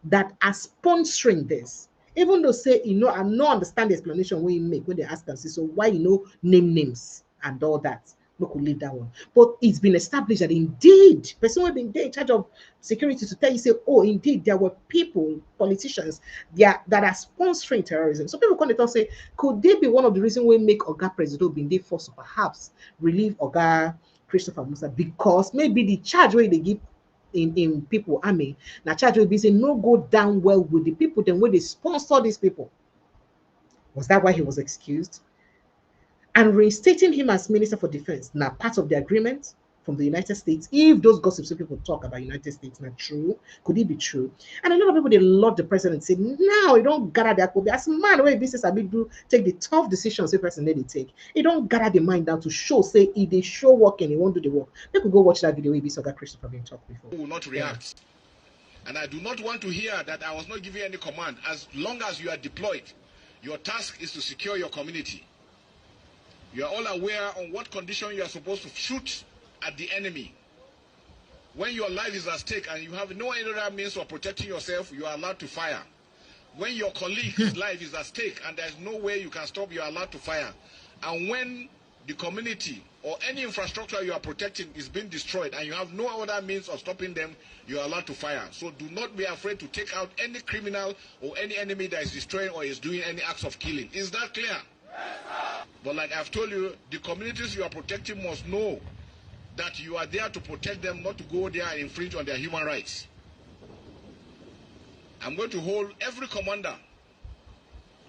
that are sponsoring this. Even though say, I no understand the explanation when you make when they ask them, say, so why name names and all that? We could leave that one. But it's been established that indeed, person who been there in charge of security to tell you, say, oh, indeed, there were people, politicians, that are sponsoring terrorism. So people come and say, could they be one of the reasons we make Oga President being there forced to perhaps relieve Oga Christopher Musa, because maybe the charge where they give in people army, now charge will be saying no go down well with the people, then when they sponsor these people. Was that why he was excused? And reinstating him as Minister for Defense, now part of the agreement from the United States, if those gossips people talk about United States not true, could it be true? And a lot of people, they love the president, say, now you don't gather that could be as man where business I do take the tough decisions the person they take. You don't gather the mind down to show, say, if they show work and they won't do the work. They could go watch that video where Soga Christopher being talked before. Will not react. Yeah. And I do not want to hear that I was not giving any command. As long as you are deployed, your task is to secure your community. You are all aware on what condition you are supposed to shoot at the enemy. When your life is at stake and you have no other means of protecting yourself, you are allowed to fire. When your colleague's life is at stake and there's no way you can stop, you are allowed to fire. And when the community or any infrastructure you are protecting is being destroyed and you have no other means of stopping them, you are allowed to fire. So do not be afraid to take out any criminal or any enemy that is destroying or is doing any acts of killing. Is that clear? Yes, sir. But like I've told you, the communities you are protecting must know that you are there to protect them, not to go there and infringe on their human rights. I'm going to hold every commander,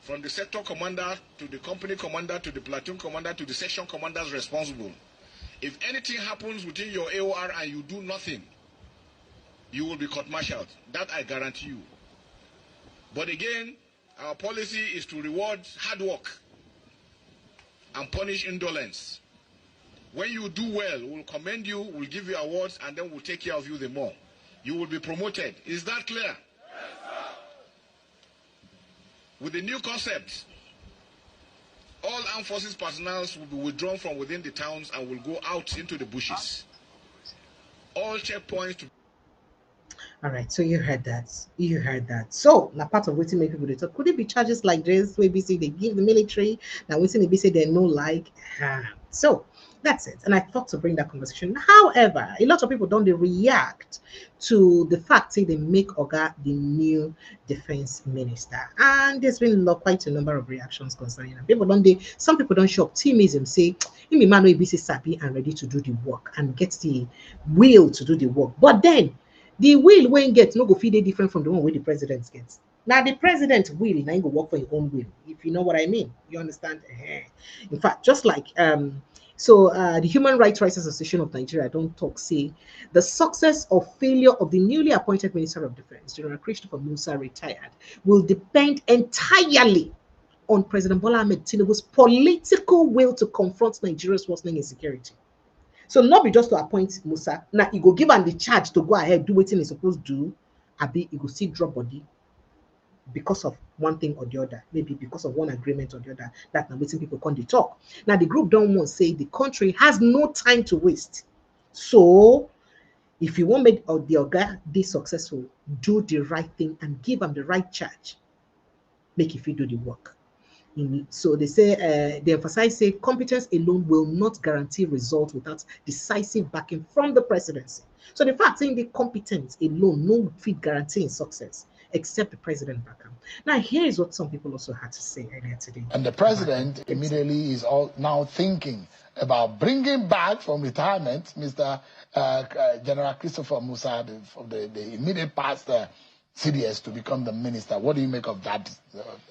from the sector commander to the company commander to the platoon commander to the section commanders responsible. If anything happens within your AOR and you do nothing, you will be court-martialed. That I guarantee you. But again, our policy is to reward hard work and punish indolence. When you do well, we'll commend you, we'll give you awards, and then we'll take care of you the more. You will be promoted. Is that clear? Yes, sir. With the new concept, all armed forces personnel will be withdrawn from within the towns and will go out into the bushes. All checkpoints to... All right, so you heard that. You heard that. So, now part of waiting make people they talk. Could it be charges like this? Where BC they give the military, now waiting they say they no like. So that's it. And I thought to bring that conversation. However, a lot of people don't they react to the fact that they make Oga the new defense minister. And there's been quite a number of reactions concerning that. People don't they some people don't show optimism, say Emmanuel BC sabi and ready to do the work and gets the will to do the work. But then the will when get no go feed it different from the one where the president gets. Now the president will now go work for his own will, if you know what I mean. You understand? In fact, just like the Human Rights Association of Nigeria don't talk say the success or failure of the newly appointed Minister of Defense, General Christopher Musa retired, will depend entirely on President Bola Ahmed Tinubu's political will to confront Nigeria's worsening insecurity. So not be just to appoint Musa. Now he go give him the charge to go ahead, do what he's supposed to do. Abi he go see drop body because of one thing or the other, maybe because of one agreement or the other. That now waiting people come to talk. Now the group don't want to say the country has no time to waste. So if you want make the Oga be successful, do the right thing and give them the right charge. Make if you do the work. So they say they emphasize say competence alone will not guarantee results without decisive backing from the presidency. So the fact saying the competence alone no fit guaranteeing success except the president back. Now here is what some people also had to say earlier today. And the president immediately is all now thinking about bringing back from retirement Mr. General Christopher Musa from the immediate past CDS to become the minister. What do you make of that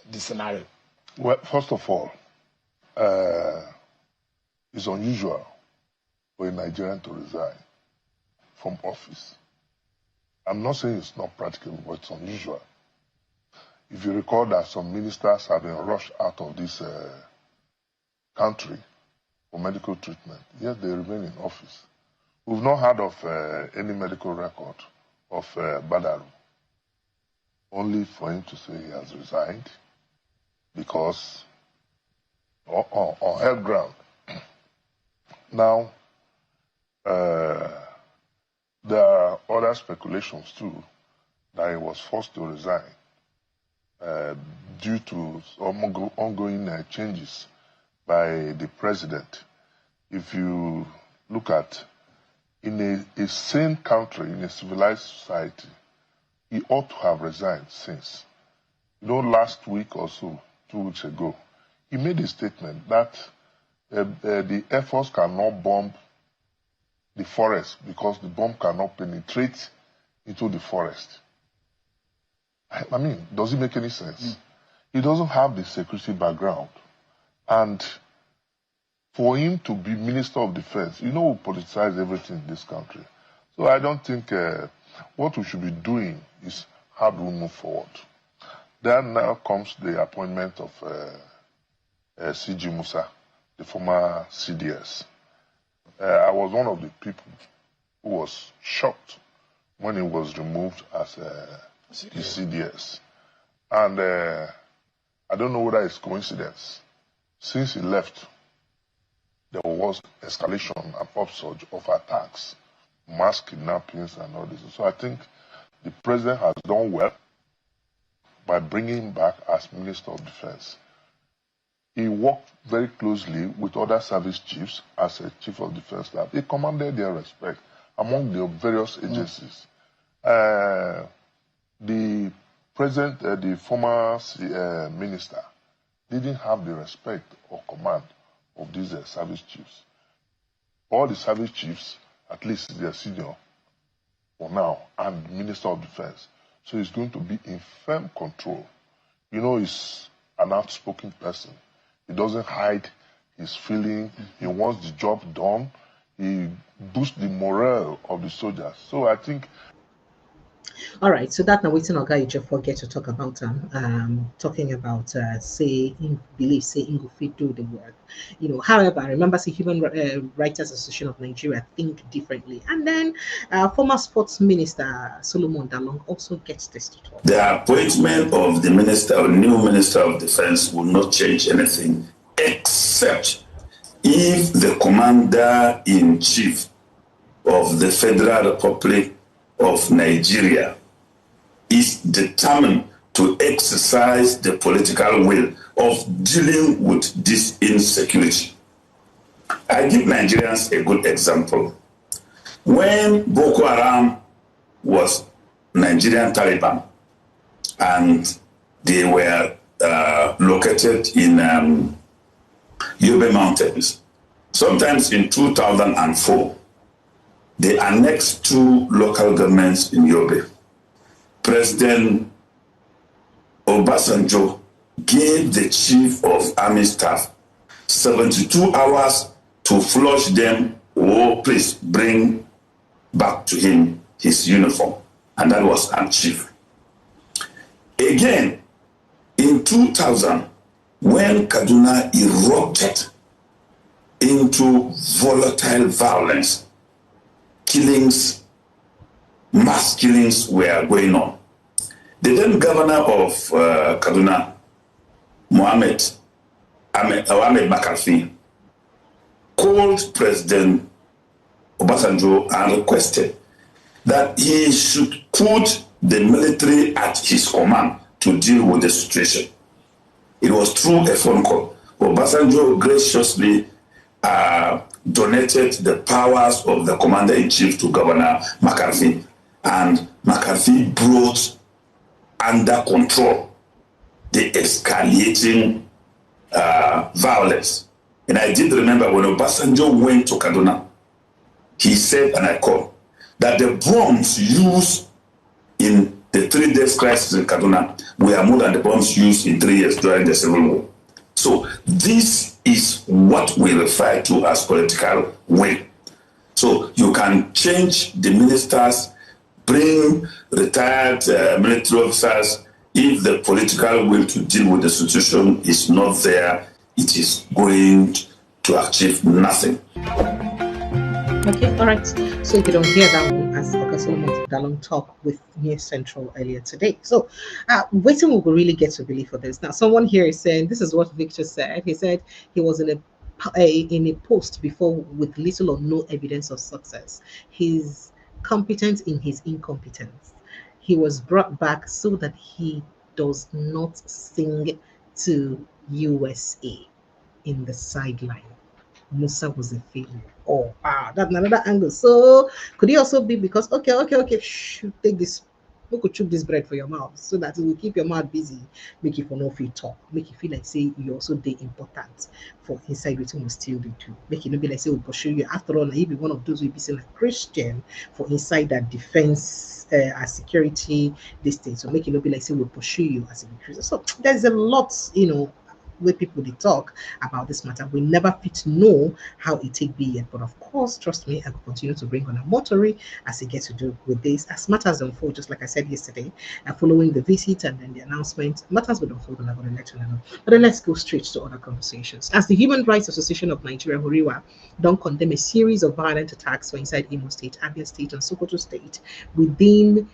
the scenario? Well, first of all, it's unusual for a Nigerian to resign from office. I'm not saying it's not practical, but it's unusual. If you recall that some ministers have been rushed out of this country for medical treatment, yet they remain in office. We've not heard of any medical record of Badaru, only for him to say he has resigned. Because on health ground. Now, there are other speculations too that he was forced to resign due to some ongoing changes by the president. If you look at in a sane country, in a civilized society, he ought to have resigned since. You know, last week or so, 2 weeks ago, he made a statement that the Air Force cannot bomb the forest because the bomb cannot penetrate into the forest. I mean, does it make any sense? He doesn't have the security background. And for him to be Minister of Defense, you know, we politicize everything in this country. So I don't think what we should be doing is how do we move forward. Then now comes the appointment of CG Musa, the former CDS. I was one of the people who was shocked when he was removed as the CDS. And I don't know whether it's coincidence. Since he left, there was escalation and upsurge of attacks mass kidnappings and all this. So I think the president has done well by bringing him back as Minister of Defense. He worked very closely with other service chiefs as a Chief of Defense Staff. He commanded their respect among the various agencies. The president, the former minister, didn't have the respect or command of these service chiefs. All the service chiefs, at least they are senior for now, and Minister of Defense. So he's going to be in firm control. You know, he's an outspoken person. He doesn't hide his feeling. He wants the job done. He boosts the morale of the soldiers. So I think. All right, so that now waiting Oga you just forget to talk about talking about say Ingo fit do the work. You know, however, I remember the Human Writers Association of Nigeria think differently. And then former sports minister Solomon Dalong also gets this to talk. The appointment of the minister or new minister of defense will not change anything except if the commander-in-chief of the Federal Republic of Nigeria is determined to exercise the political will of dealing with this insecurity. I give Nigerians a good example. When Boko Haram was Nigerian Taliban and they were located in Yobe Mountains, sometimes in 2004, they annexed 2 local governments in Yobe. President Obasanjo gave the chief of army staff 72 hours to flush them or please bring back to him his uniform. And that was achieved. Again, in 2000, when Kaduna erupted into volatile violence, killings, mass killings were going on. The then governor of Kaduna, Ahmed McCarthy, called President Obasanjo and requested that he should put the military at his command to deal with the situation. It was through a phone call. Obasanjo graciously donated the powers of the commander-in-chief to Governor McCarthy, and McCarthy brought under control the escalating violence. And I did remember when Obasanjo went to Kaduna, he said, and I quote, that the bombs used in the 3 days crisis in Kaduna were more than the bombs used in 3 years during the Civil War. So this is what we refer to as political will. So you can change the ministers, bring retired military officers. If the political will to deal with the situation is not there, it is going to achieve nothing. Okay, all right. So if you don't hear that one, as Oga Solomon Dalong talk with News Central earlier today. So waiting will really get to believe for this. Now, someone here is saying, this is what Victor said. He said he was in a post before with little or no evidence of success. He's competent in his incompetence. He was brought back so that he does not sing to USA in the sideline. Musa was a failure. Oh, wow, that's another angle. So could it also be because okay, take this, we could choke this bread for your mouth so that it will keep your mouth busy, make you for no feel talk, make you feel like say you also day important for inside waiting will still do too. Make you not be like say we'll pursue you. After all, you be one of those who be saying like Christian for inside that defense security this thing. So make you not be like say we'll pursue you as a Christian. So there's a lot, where people they talk about this matter. We never fit know how it take be yet, but of course, trust me, I will continue to bring on a motory as it gets to do with this. As matters unfold, just like I said yesterday, following the visit and then the announcement, matters will unfold and I'm going to let you know. But then let's go straight to other conversations. As the Human Rights Association of Nigeria, Horiwa, don't condemn a series of violent attacks for inside Imo State, Abia State, and Sokoto State within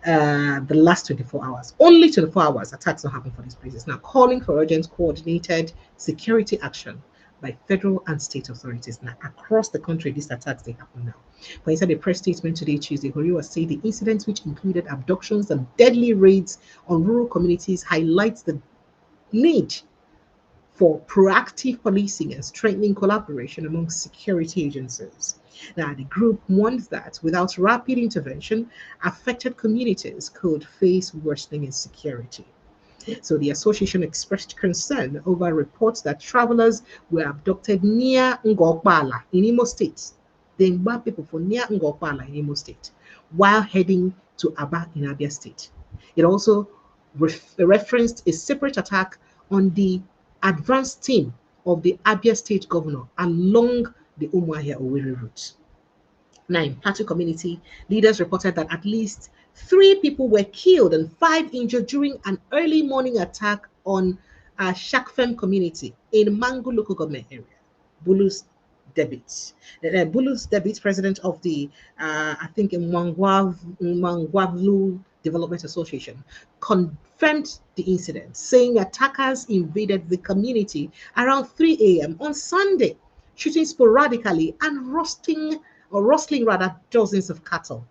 the last 24 hours. Only 24 hours attacks don't happen for these places. Now, calling for urgent coordinated security action by federal and state authorities. Now, across the country, these attacks, they happen now. For inside a press statement today, Tuesday, Horiwa said the incidents, which included abductions and deadly raids on rural communities, highlights the need for proactive policing and strengthening collaboration among security agencies. Now, the group warns that without rapid intervention, affected communities could face worsening insecurity. So the association expressed concern over reports that travelers were abducted near Ngokbala in Imo State. The Ngba people from near Ngokbala in Imo State while heading to Aba in Abia State. It also referenced a separate attack on the advanced team of the Abia State governor along the Umuahia Owerri route. Now, in Plateau community, leaders reported that at least 3 people were killed and 5 injured during an early morning attack on Shakfem community in Mangu local government area. Bulus Debit. Bulus Debit, president of the, I think, Mwangwavlu Development Association, confirmed the incident, saying attackers invaded the community around 3 a.m. on Sunday, shooting sporadically and rustling dozens of cattle.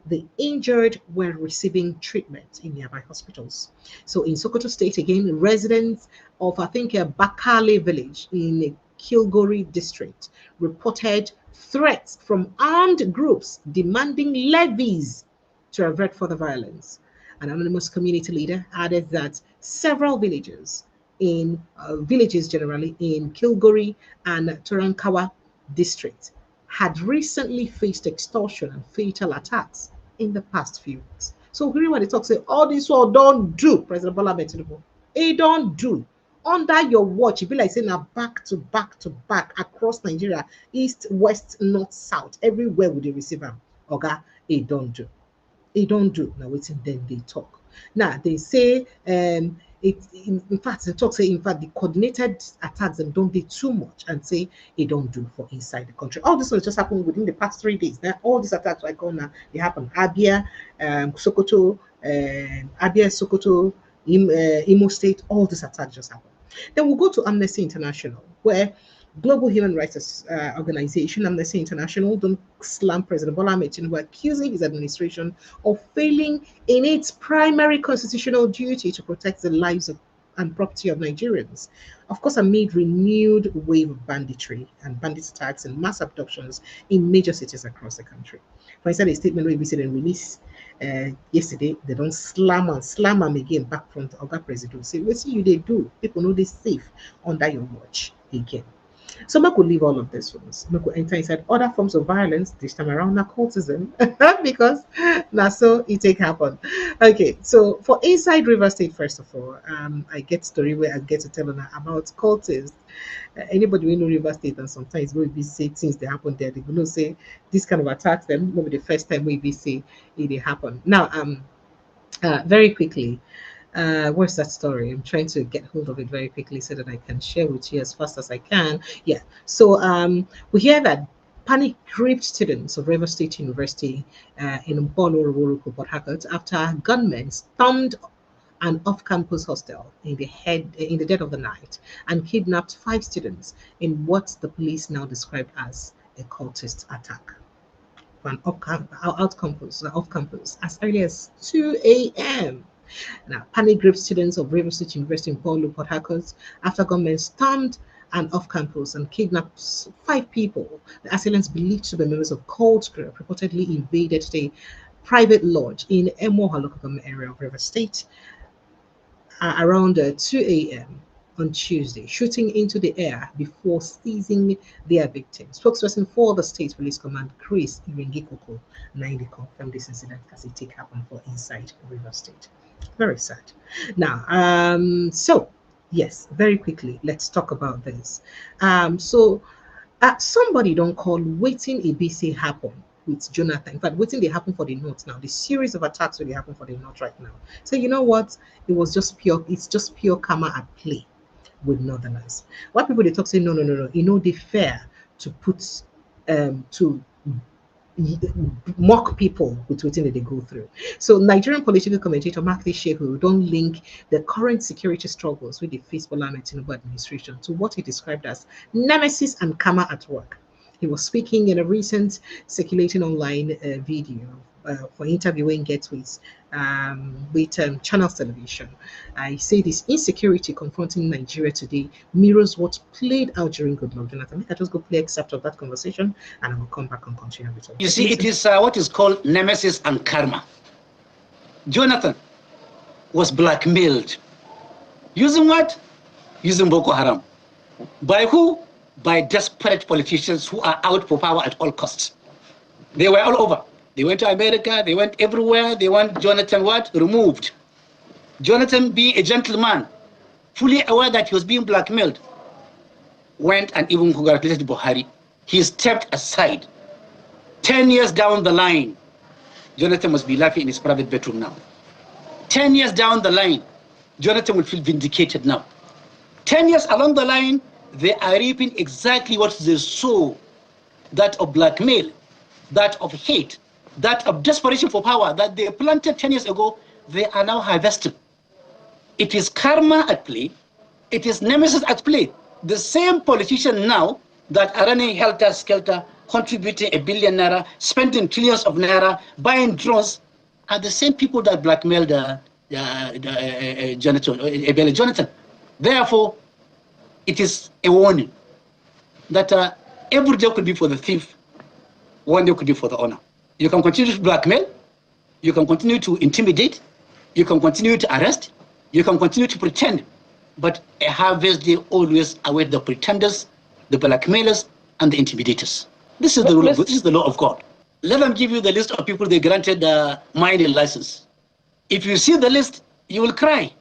The injured were receiving treatment in nearby hospitals. So in Sokoto State, again, residents of, I think, a Bakale village in Kilgore district reported threats from armed groups demanding levies to avert further violence. An anonymous community leader added that several villages generally in Kilgore and Torankawa district had recently faced extortion and fatal attacks in the past few weeks. So hearing what they talk, say, all this all don't do, President Bola Ahmed Tinubu. It don't do. Under your watch, it be like saying now back to back across Nigeria, east, west, north, south, everywhere would they receive them. Okay, it don't do. It don't do. Now waiting, then they talk. Now they say in fact the coordinated attacks and don't do too much and say it don't do for inside the country. All this will just happen within the past 3 days. Now all these attacks I call now they happen. Abia, Sokoto, Imo State, all these attacks just happen. Then we'll go to Amnesty International, where global human rights organization Amnesty International don't slam President Bola Ahmed Tinubu, accusing his administration of failing in its primary constitutional duty to protect the lives and property of Nigerians. Of course, amid renewed wave of banditry and bandit attacks and mass abductions in major cities across the country. For instance, a statement we visited and released yesterday, they don't slam them again back from the Oga President. Say, what see you they do? People know they safe under your watch again. So I could leave all of this ones. I could enter inside other forms of violence, this time around occultism, because now so it take happen. Okay, so for inside River State, first of all, I get story where I get to tell them about cultists. Anybody we know River State, and sometimes we be say things that happen there, they will say this kind of attacks them. Maybe the first time we be say it happen. Now, very quickly. Where's that story? I'm trying to get hold of it very quickly so that I can share with you as fast as I can. Yeah. So we hear that panic gripped students of River State University in Mbolo, Port Harcourt, after gunmen stormed an off-campus hostel in the dead of the night and kidnapped 5 students in what the police now describe as a cultist attack. An off-campus as early as 2 a.m. Now, panic gripped students of River State University in Port Harcourt after gunmen stormed an off-campus and kidnapped 5 people. The assailants, believed to be members of Cold Group, reportedly invaded the private lodge in Emoha local government area of River State around 2 a.m. on Tuesday, shooting into the air before seizing their victims. Spokesperson for the State Police Command, Chris Iringikoko, confirmed this incident as it take happen for inside River State. Very sad. Now, so yes, very quickly, let's talk about this. Somebody don't call waiting ABC happen with Jonathan. In fact, waiting they happen for the North now. The series of attacks will happen for the North right now. So you know what? It's just pure karma at play with Northerners. What people they talk say, no. You know, they fair to put mock people with what they go through. So Nigerian political commentator Makthi Shehu don't link the current security struggles with the face Bola Ahmed Tinubu administration to what he described as nemesis and karma at work. He was speaking in a recent circulating online video for interviewing Godswill with Channels Television. I say this insecurity confronting Nigeria today mirrors what played out during Goodluck Jonathan. I just go play excerpt of that conversation and I will come back and continue with it. You see, it is what is called nemesis and karma. Jonathan was blackmailed. Using what? Using Boko Haram. By who? By desperate politicians who are out for power at all costs. They were all over. They went to America, they went everywhere, they want Jonathan what? Removed. Jonathan, being a gentleman, fully aware that he was being blackmailed, went and even congratulated Buhari. He stepped aside. 10 years down the line, Jonathan must be laughing in his private bedroom now. 10 years down the line, Jonathan will feel vindicated now. 10 years along the line, they are reaping exactly what they sow, that of blackmail, that of hate, that of desperation for power that they planted 10 years ago, they are now harvesting. It is karma at play. It is nemesis at play. The same politician now that are running helter-skelter, contributing $1 billion naira, spending trillions of naira, buying drones, are the same people that blackmailed Jonathan. Therefore, it is a warning that every day could be for the thief, one day could be for the owner. You can continue to blackmail, you can continue to intimidate, you can continue to arrest, you can continue to pretend, but a harvest day always awaits the pretenders, the blackmailers, and the intimidators. This is the rule of God. This is the law of God. Let them give you the list of people they granted the mining license. If you see the list, you will cry.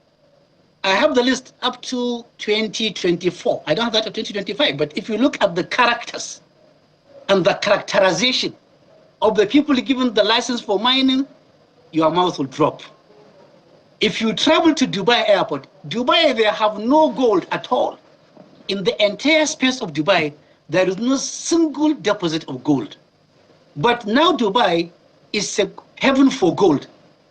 I have the list up to 2024. I don't have that up to 2025, but if you look at the characters and the characterization of the people given the license for mining, your mouth will drop. If you travel to Dubai airport, Dubai, they have no gold at all. In the entire space of Dubai, there is no single deposit of gold. But now Dubai is a heaven for gold.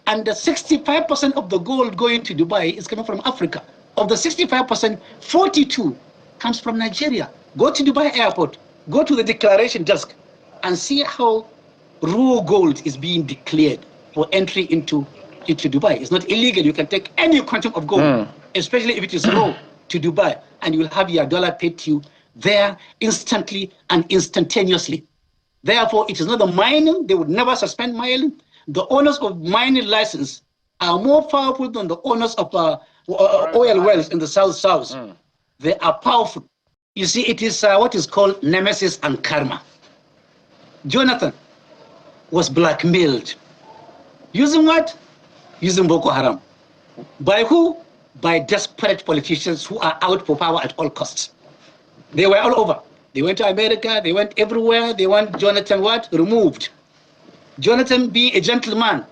And the 65% of the gold going to Dubai is coming from Africa. Of the 65%, 42 comes from Nigeria. Go to Dubai airport, go to the declaration desk, and see how raw gold is being declared for entry into Dubai. It's not illegal. You can take any quantum of gold, especially if it is raw, to Dubai, and you will have your dollar paid to you there instantly and instantaneously. Therefore, it is not the mining. They would never suspend mining. The owners of mining license are more powerful than the owners of oil wells in the South. They are powerful. You see, it is what is called nemesis and karma. Jonathan was blackmailed. Using what? Using Boko Haram. By who? By desperate politicians who are out for power at all costs. They were all over. They went to America, they went everywhere, they want Jonathan what? Removed. Jonathan, being a gentleman,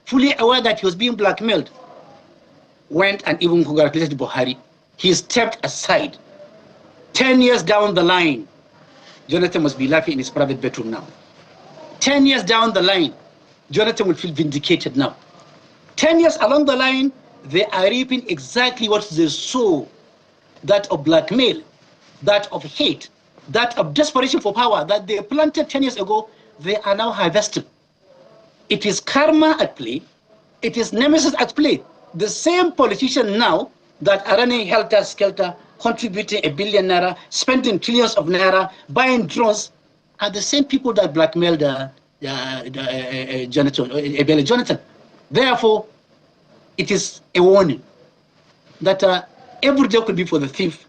fully aware that he was being blackmailed, went and even congratulated Buhari. He stepped aside. 10 years down the line, Jonathan must be laughing in his private bedroom now. 10 years down the line, Jonathan will feel vindicated now. 10 years along the line, they are reaping exactly what they sow, that of blackmail, that of hate, that of desperation for power that they planted 10 years ago, they are now harvesting. It is karma at play. It is nemesis at play. The same politician now that are running helter-skelter, contributing $1 billion naira, spending trillions of naira, buying drones, are the same people that blackmailed Jonathan. Therefore, it is a warning that every day could be for the thief,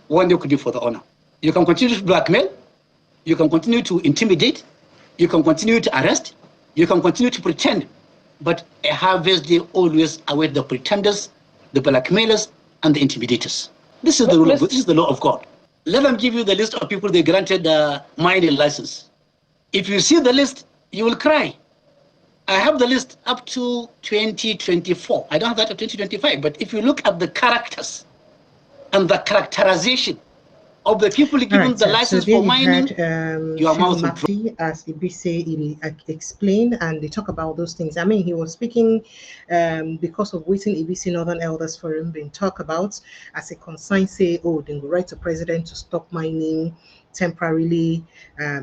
one day could be for the owner. You can continue to blackmail, you can continue to intimidate, you can continue to arrest, you can continue to pretend, but a harvest day always awaits the pretenders, the blackmailers, and the intimidators. This is the rule of God. This is the law of God. Let them give you the list of people they granted the mining license. If you see the list, you will cry. I have the list up to 2024. I don't have that up to 2025, but if you look at the characters and the characterization of the people given the license for mining, your mouth will drop. As Ibise explained, and they talk about those things. I mean, he was speaking because of waiting Ibise Northern Elders Forum being talked about as a concern, say, oh, they will write to president to stop mining temporarily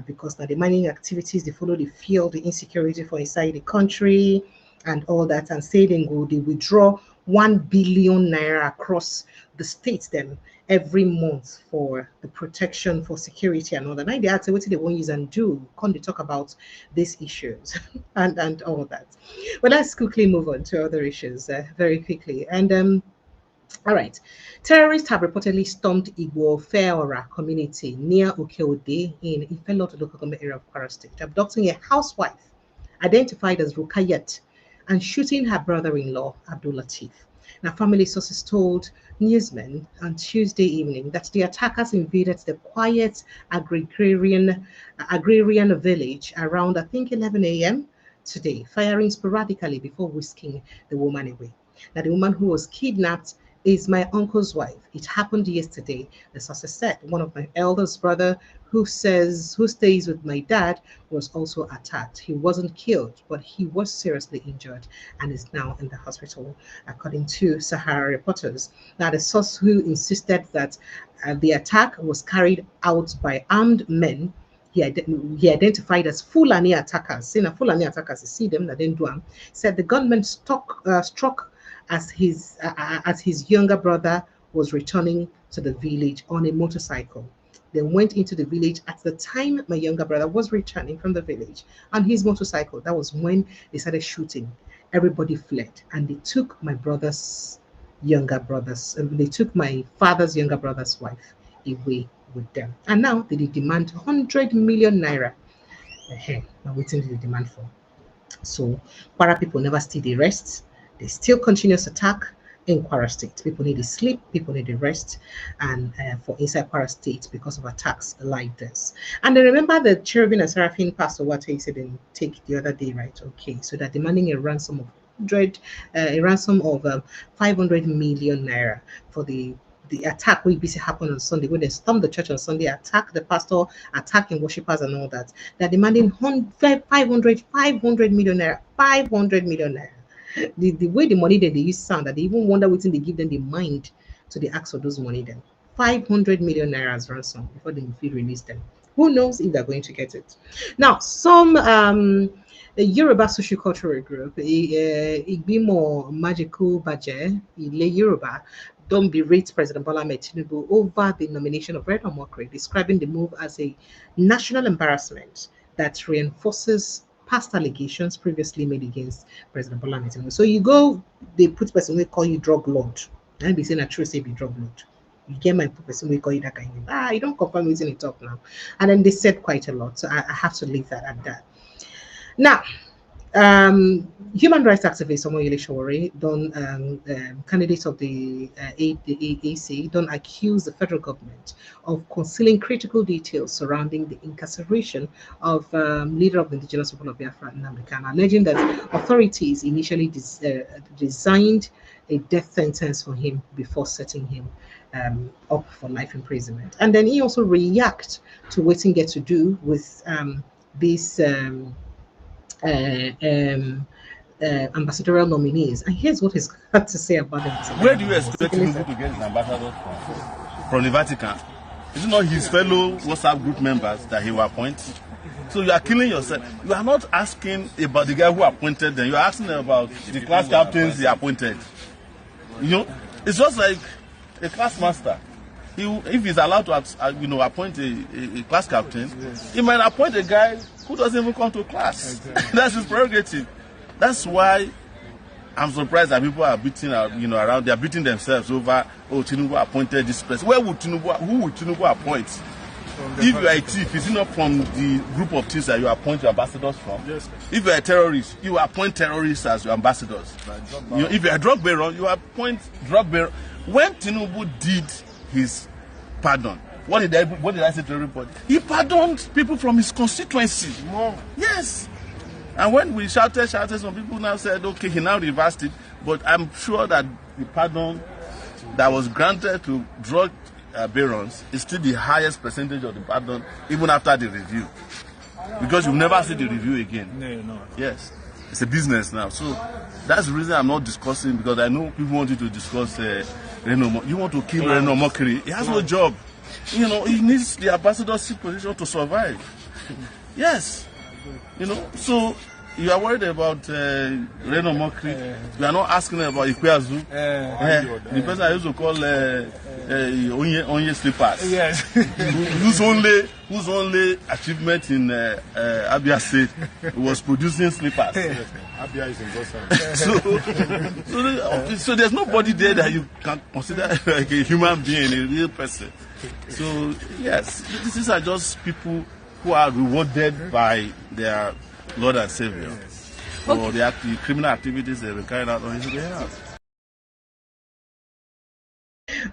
because now the mining activities, they follow the field, the insecurity for inside the country and all that, and say they withdraw 1 billion naira across the states then every month for the protection, for security and all that. Now they ask what they won't use and do. Can they talk about these issues and all that? But let's quickly move on to other issues very quickly. And all right, terrorists have reportedly stormed Igbo Feora community near Okeode in Ifelot local government area of Kwara State, abducting a housewife identified as Rukayat and shooting her brother-in-law Abdul Latif. Now, family sources told newsmen on Tuesday evening that the attackers invaded the quiet agrarian village around, I think, 11 a.m. today, firing sporadically before whisking the woman away. Now, the woman who was kidnapped is my uncle's wife. It happened yesterday, the sources said. One of my eldest brother who stays with my dad was also attacked. He wasn't killed, but he was seriously injured and is now in the hospital, according to Sahara reporters. Now, the source who insisted that the attack was carried out by armed men, he identified as Fulani attackers. Saying Fulani attackers, you see them, that didn't do them. Said the gunman struck as his younger brother was returning to the village on a motorcycle. They went into the village at the time my younger brother was returning from the village on his motorcycle. That was when they started shooting. Everybody fled, and they took my father's younger brother's wife away with them. And now they demand 100 million naira. Now what did they demand for? So Kwara people never stay the rest. They still continuous attack in Kwara State. People need to sleep, people need to rest, and for inside Kwara State because of attacks like this. And then remember the Cherubim and Seraphim pastor what he said and take the other day, right? Okay, so they're demanding a ransom of 500 million naira for the attack we busy happened on Sunday when they stormed the church on Sunday, attack the pastor, attacking worshippers and all that. They're demanding 500 million naira, 500 million naira. The way the money that they use sound that they even wonder what they give them the mind to the ask for those money then. 500 million naira as ransom before they will release them. Who knows if they're going to get it? Now, some Yoruba social cultural group, Igbimo Magical Baje, Ile Yoruba, don't berate President Bola Ahmed Tinubu over the nomination of Red Omokri, describing the move as a national embarrassment that reinforces past allegations previously made against President Bola Ahmed Tinubu. So you go, they put person we call you drug lord, and be saying a true say be drug lord. You get my person we call you that kind of you don't confirm what's in the talk now. And then they said quite a lot, so I have to leave that at that. Now, human rights activist Omoyele Sowore, candidate of the AC, don't accuse the federal government of concealing critical details surrounding the incarceration of leader of the indigenous people of Biafra, Nnamdi Kanu, alleging that authorities initially designed a death sentence for him before setting him up for life imprisonment. And then he also reacts to what he gets to do with these ambassadorial nominees, and here's what he's got to say about them. Where do you expect Tinubu to get his ambassadors from the Vatican? Is it not his fellow WhatsApp group members that he will appoint? So you are killing yourself. You are not asking about the guy who appointed them. You are asking about the class captains he appointed. You know, it's just like a class master. If he's allowed to, appoint a class captain, he might appoint a guy who doesn't even come to class. That's his prerogative. That's why I'm surprised that people are beating, around. They are beating themselves over, Tinubu appointed this person. Who would Tinubu appoint? If you are a thief, is it not from the group of thieves that you appoint your ambassadors from? Yes. If you are a terrorist, you appoint terrorists as your ambassadors. If you are a drug bearer, you appoint drug bearer. When Tinubu did his pardon, what did I say to everybody? He pardoned people from his constituency. Yes. And when we shouted, some people now said, okay, he now reversed it. But I'm sure that the pardon that was granted to drug barons, is still the highest percentage of the pardon, even after the review. Because you never see the review again. No. Yes. It's a business now. So that's the reason I'm not discussing, because I know people want you to discuss Reno. You want to kill Reno Mokri. He has no job. You know, he needs the ambassadorship position to survive. Yes. You know, so you are worried about Reno Mokri. You are not asking about Ikweazu. The person I used to call Onye Slippers. Yes. whose only achievement in Abia State was producing slippers. Abia is in Gosa. So there's nobody there that you can consider like a human being, a real person. So yes, these are just people who are rewarded by their Lord and Savior for the criminal activities they were carrying out on his behalf.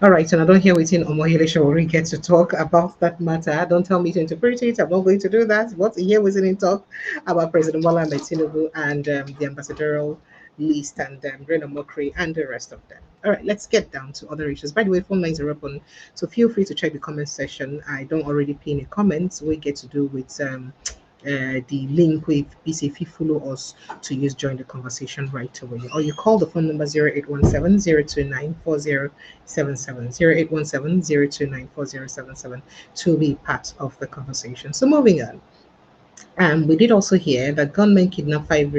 All right, and I don't hear waiting Omohele Shawori get to talk about that matter. Don't tell me to interpret it. I'm not going to do that. What here was in talk about President Bola Ahmed Tinubu and the ambassadorial list and Reno Mokri and the rest of them. All right, let's get down to other issues. By the way, phone lines are open, so feel free to check the comment section. I don't already pin a comment. We get to do with the link with BC if you follow us to use join the conversation right away, or you call the phone number 0817-029-4077 0817-029-4077 to be part of the conversation. So moving on, we did also hear that gunmen kidnapped 5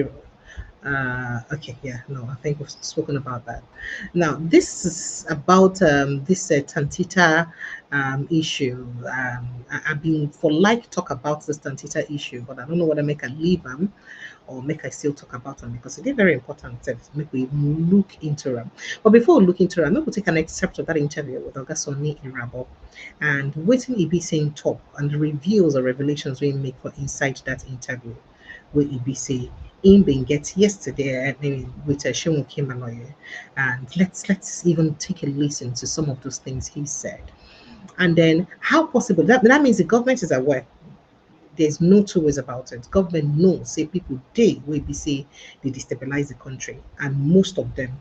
okay, yeah, no, I think we've spoken about that. Now, this is about this Tantita issue. I've been for talk about this Tantita issue, but I don't know whether make I leave them or make I still talk about them, because it is very important to make we look into them. But before we look into them, we'll take an excerpt of that interview with Ogasoni Irabo and waiting EB saying top and the reveals or revelations we make for inside that interview with EBC in being get yesterday with Shemu Kimaloye, and let's even take a listen to some of those things he said, and then how possible that means the government is aware. There's no two ways about it. Government knows, say people they will be say they destabilize the country, and most of them,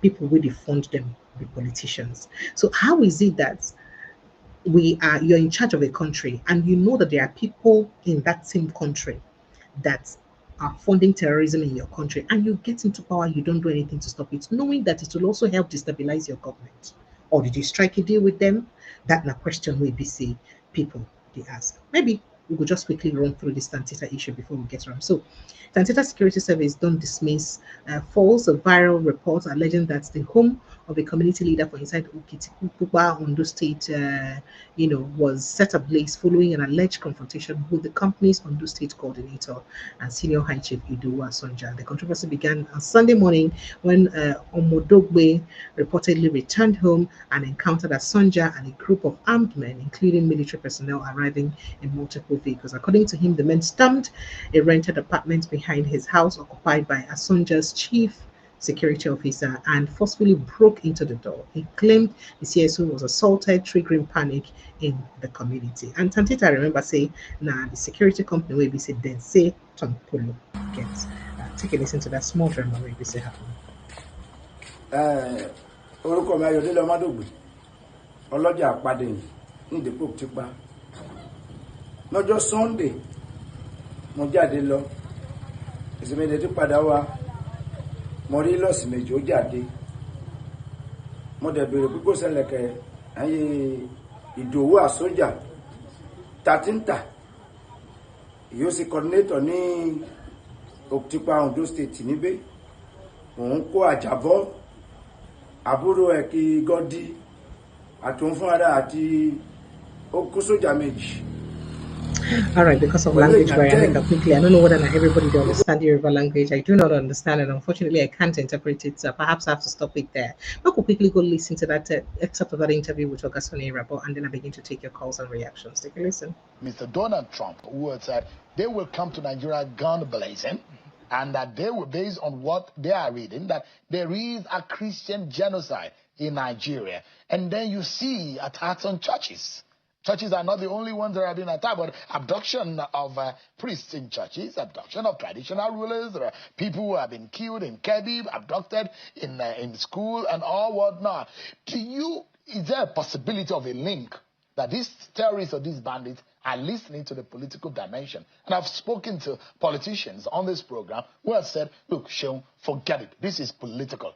people will fund them be politicians. So how is it that you're in charge of a country and you know that there are people in that same country that are funding terrorism in your country, and you get into power, you don't do anything to stop it, knowing that it will also help destabilize your government? Or did you strike a deal with them? That's a question we see people they ask. Maybe we could just quickly run through this Tantita issue before we get around. So, Tantita Security Service don't dismiss false or viral reports alleging that the home of a community leader for inside Ukitipupa, Ondo State, was set ablaze following an alleged confrontation with the company's Ondo State coordinator and senior high chief Idowu Asonja. The controversy began on Sunday morning when Omodogbe reportedly returned home and encountered Asonja and a group of armed men, including military personnel, arriving in multiple vehicles. According to him, the men stormed a rented apartment behind his house occupied by Asonja's chief security officer and forcefully broke into the door. He claimed the CSO was assaulted, triggering panic in the community. And Tantita, remember, say, the security company will be said, then say, Tom Polo gets. Take a listen to that small drama where we say happen. Orúkọ mi Ayọ̀délé Ọmádògbè ọlọ́jà àpàdé ní ìdìpọ̀ Òkìtìpá. Lọ́jọ́ Sunday mo jáde lọ ìsinmi tí padà wá mo rí lọ́ọ̀sì méjì ó jáde mo dẹ̀ bèrè pípò sẹ́lẹ̀kẹ̀ ayé Ìdòwú Àsójà tàtìntà yóò sì coordinator ní Òkìtìpá Ondo State níbẹ̀ òun kó àjàbọ́ àbúrò ẹ̀ kí gọ́dí àtòun fún ara àti ó kó sójà méjì. All right, because of language barrier, quickly, I don't know whether not everybody will understand the Yoruba language. I do not understand it. Unfortunately, I can't interpret it. So perhaps I have to stop it there. But we'll quickly go listen to that excerpt of that interview with Ogasoni Rabo, and then I begin to take your calls and reactions. Take a listen. Mr. Donald Trump, who had said they will come to Nigeria gun blazing, and that they will, based on what they are reading, that there is a Christian genocide in Nigeria. And then you see attacks on churches. Churches are not the only ones that have been attacked, but abduction of priests in churches, abduction of traditional rulers. There are people who have been killed in Kebbi, abducted in school and all whatnot. Do you is there a possibility of a link that these terrorists or these bandits are listening to the political dimension? And I've spoken to politicians on this program who have said, look, Seun, forget it. This is political.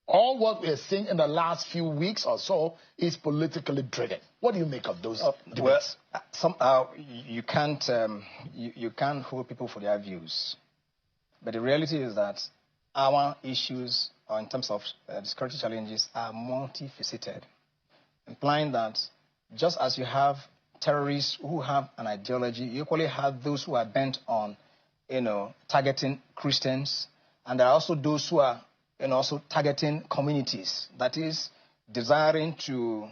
All what we are seeing in the last few weeks or so is politically driven. What do you make of those debates? Well, somehow you can't hold people for their views. But the reality is that our issues in terms of security challenges are multifaceted, implying that just as you have terrorists who have an ideology, you equally have those who are bent on, targeting Christians, and there are also those who are, also targeting communities. That is, desiring to,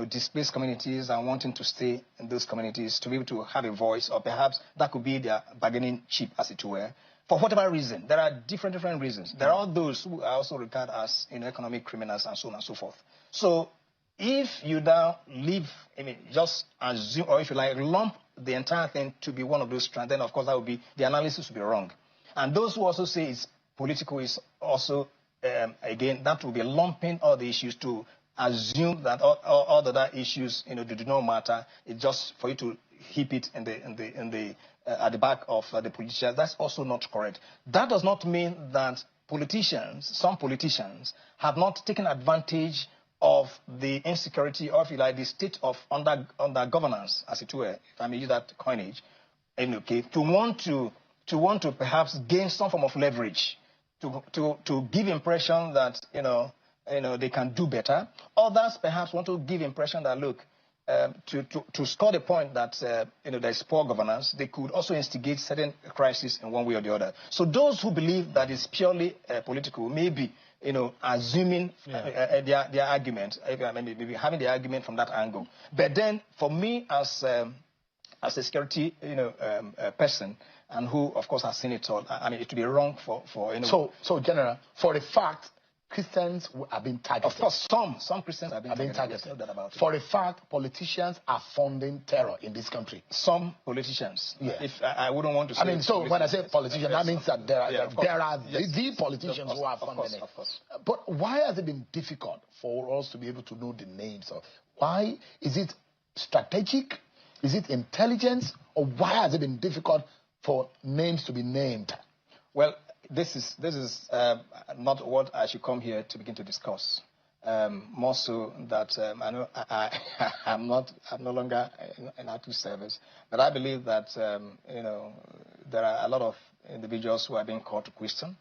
displace communities and wanting to stay in those communities to be able to have a voice, or perhaps that could be their bargaining chip, as it were. For whatever reason, there are different reasons. There are those who are also regarded as, economic criminals and so on and so forth. So, if you now just assume, or if you like, lump the entire thing to be one of those strands, then of course that would be, the analysis would be wrong. And those who also say it's political is also, again, that will be lumping all the issues to assume that all the other issues, do not matter. It's just for you to heap it at the back of the politicians. That's also not correct. That does not mean that some politicians have not taken advantage of the insecurity, or if you like, the state of under governance, as it were, if I may use that coinage, to want to perhaps gain some form of leverage, to give impression that they can do better. Others perhaps want to give impression that, look, to score the point that there's poor governance, they could also instigate certain crises in one way or the other. So those who believe that it's purely political, maybe assuming their argument, maybe having the argument from that angle. But then, for me, as a security person, and who, of course, as senator, it would be wrong for So, General, for a fact, Christians have been targeted. Of course, some Christians have been targeted. No doubt about it. For a fact, politicians are funding terror in this country. Some politicians. Yeah. If I wouldn't want to say. So when I say politicians, that means that there are the politicians who are funding it. Of course. But why has it been difficult for us to be able to know the names of? Why is it strategic? Is it intelligence? Or why has it been difficult for names to be named? Well, this is not what I should come here to begin to discuss. More so that I know I'm no longer in active service, but I believe that there are a lot of individuals who are being called to question.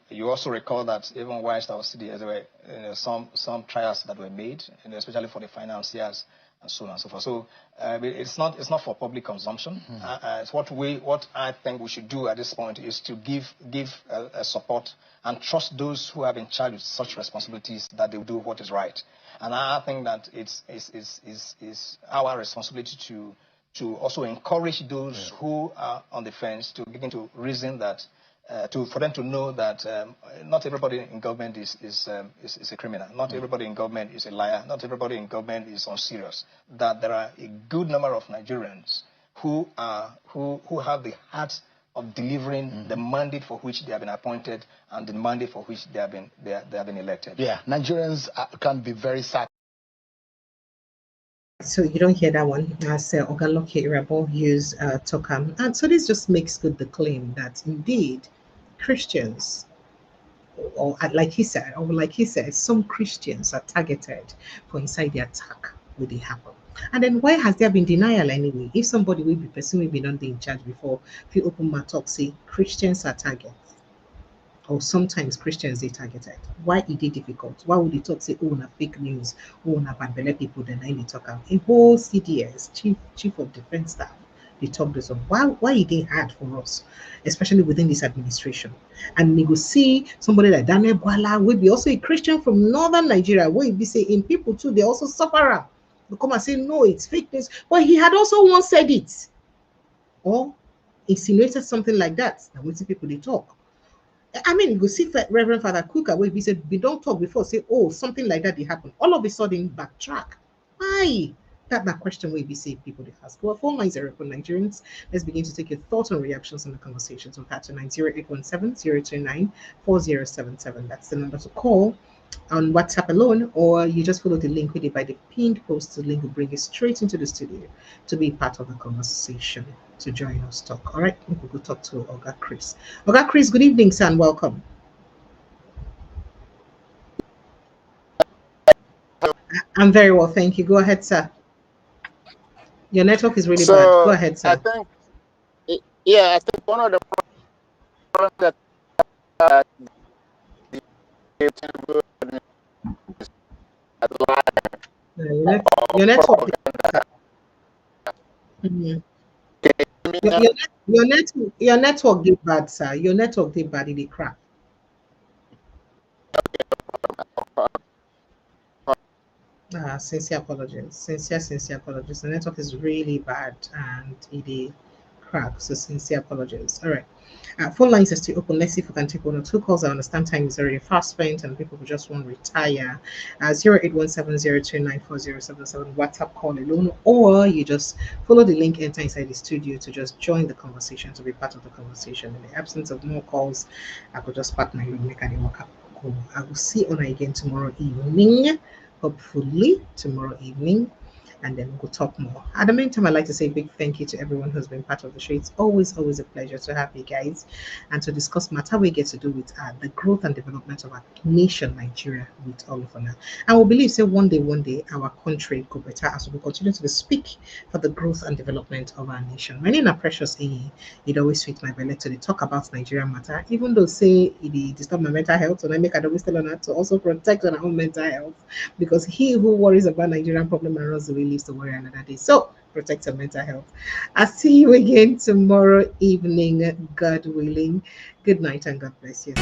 You also recall that even whilst I was sitting, there were some trials that were made, especially for the financiers and so on and so forth. So it's not for public consumption. What I think we should do at this point is to give support and trust those who have in charge of such responsibilities that they will do what is right. And I think that it's our responsibility to also encourage those who are on the fence to begin to reason that. For them to know that not everybody in government is a criminal. Not everybody in government is a liar. Not everybody in government is unserious. That there are a good number of Nigerians who have the heart of delivering the mandate for which they have been appointed and the mandate for which they have been elected. Yeah, Nigerians can be very sad. So you don't hear that one, as Ogaloke Irabo used Tokam. And so this just makes good the claim that indeed Christians, or like he said, some Christians are targeted for inside the attack when they happen. And then why has there been denial anyway? If somebody will be person will be not in charge before, if you open my talk, say Christians are targeted. Or sometimes Christians they targeted. Why is it difficult? Why would they talk say, oh, na fake news, oh, na bad belly people, then they talk about a whole CDS, chief of defense staff, they talk this on. Why is it hard for us, especially within this administration? And we go see somebody like Daniel Bwala will be also a Christian from northern Nigeria, where we say in people too, they also suffer. They come and say, no, it's fake news. But he had also once said it. Or insinuated something like that. Now we see people they talk. You go see Reverend Father Kuka where he said, we don't talk before, say, oh, something like that, they happen. All of a sudden, backtrack. Why? That question where we say people they ask. Well, phone lines are open, Nigerians. Let's begin to take your thoughts and reactions on the conversations on Pat 90817 029 4077. That's the number to call. on WhatsApp alone, or you just follow the link with it by the pinned post. The link will bring you straight into the studio to be part of the conversation, to join us talk. All right, we will go talk to Oga Chris. Oga Chris, good evening, sir, and welcome. I'm very well, thank you. Go ahead, sir. Your network is really bad. Go ahead, sir. I think one of the problems that your network. Mm-hmm. Your network did bad, sir. Your network did bad. It crack. Sincere apologies. Sincere apologies. The network is really bad and it cracks. So sincere apologies. All right. Phone lines are still open. Let's see if we can take 1 or 2 calls. I understand time is already fast spent and people who just want to retire. 0817029407 WhatsApp call alone, or you just follow the link, enter inside the studio to just join the conversation, to be part of the conversation. In the absence of more calls, I could just pack my room, make a walk up. I will see you on again tomorrow evening. Hopefully tomorrow evening, and then we'll talk more. At the meantime, I'd like to say a big thank you to everyone who's been part of the show. It's always a pleasure to have you guys and to discuss matter we get to do with the growth and development of our nation, Nigeria, with all of us. And we believe, say, one day, our country could better as we continue to speak for the growth and development of our nation. My name is Precious A. It always fits my belly to talk about Nigerian matter, even though, say, it disturb my mental health, and I make it always tell on that to also protect our own mental health, because he who worries about Nigerian problem and runs away lives to worry another day. So protect your mental health. I'll see you again tomorrow evening, God willing. Good night and God bless you.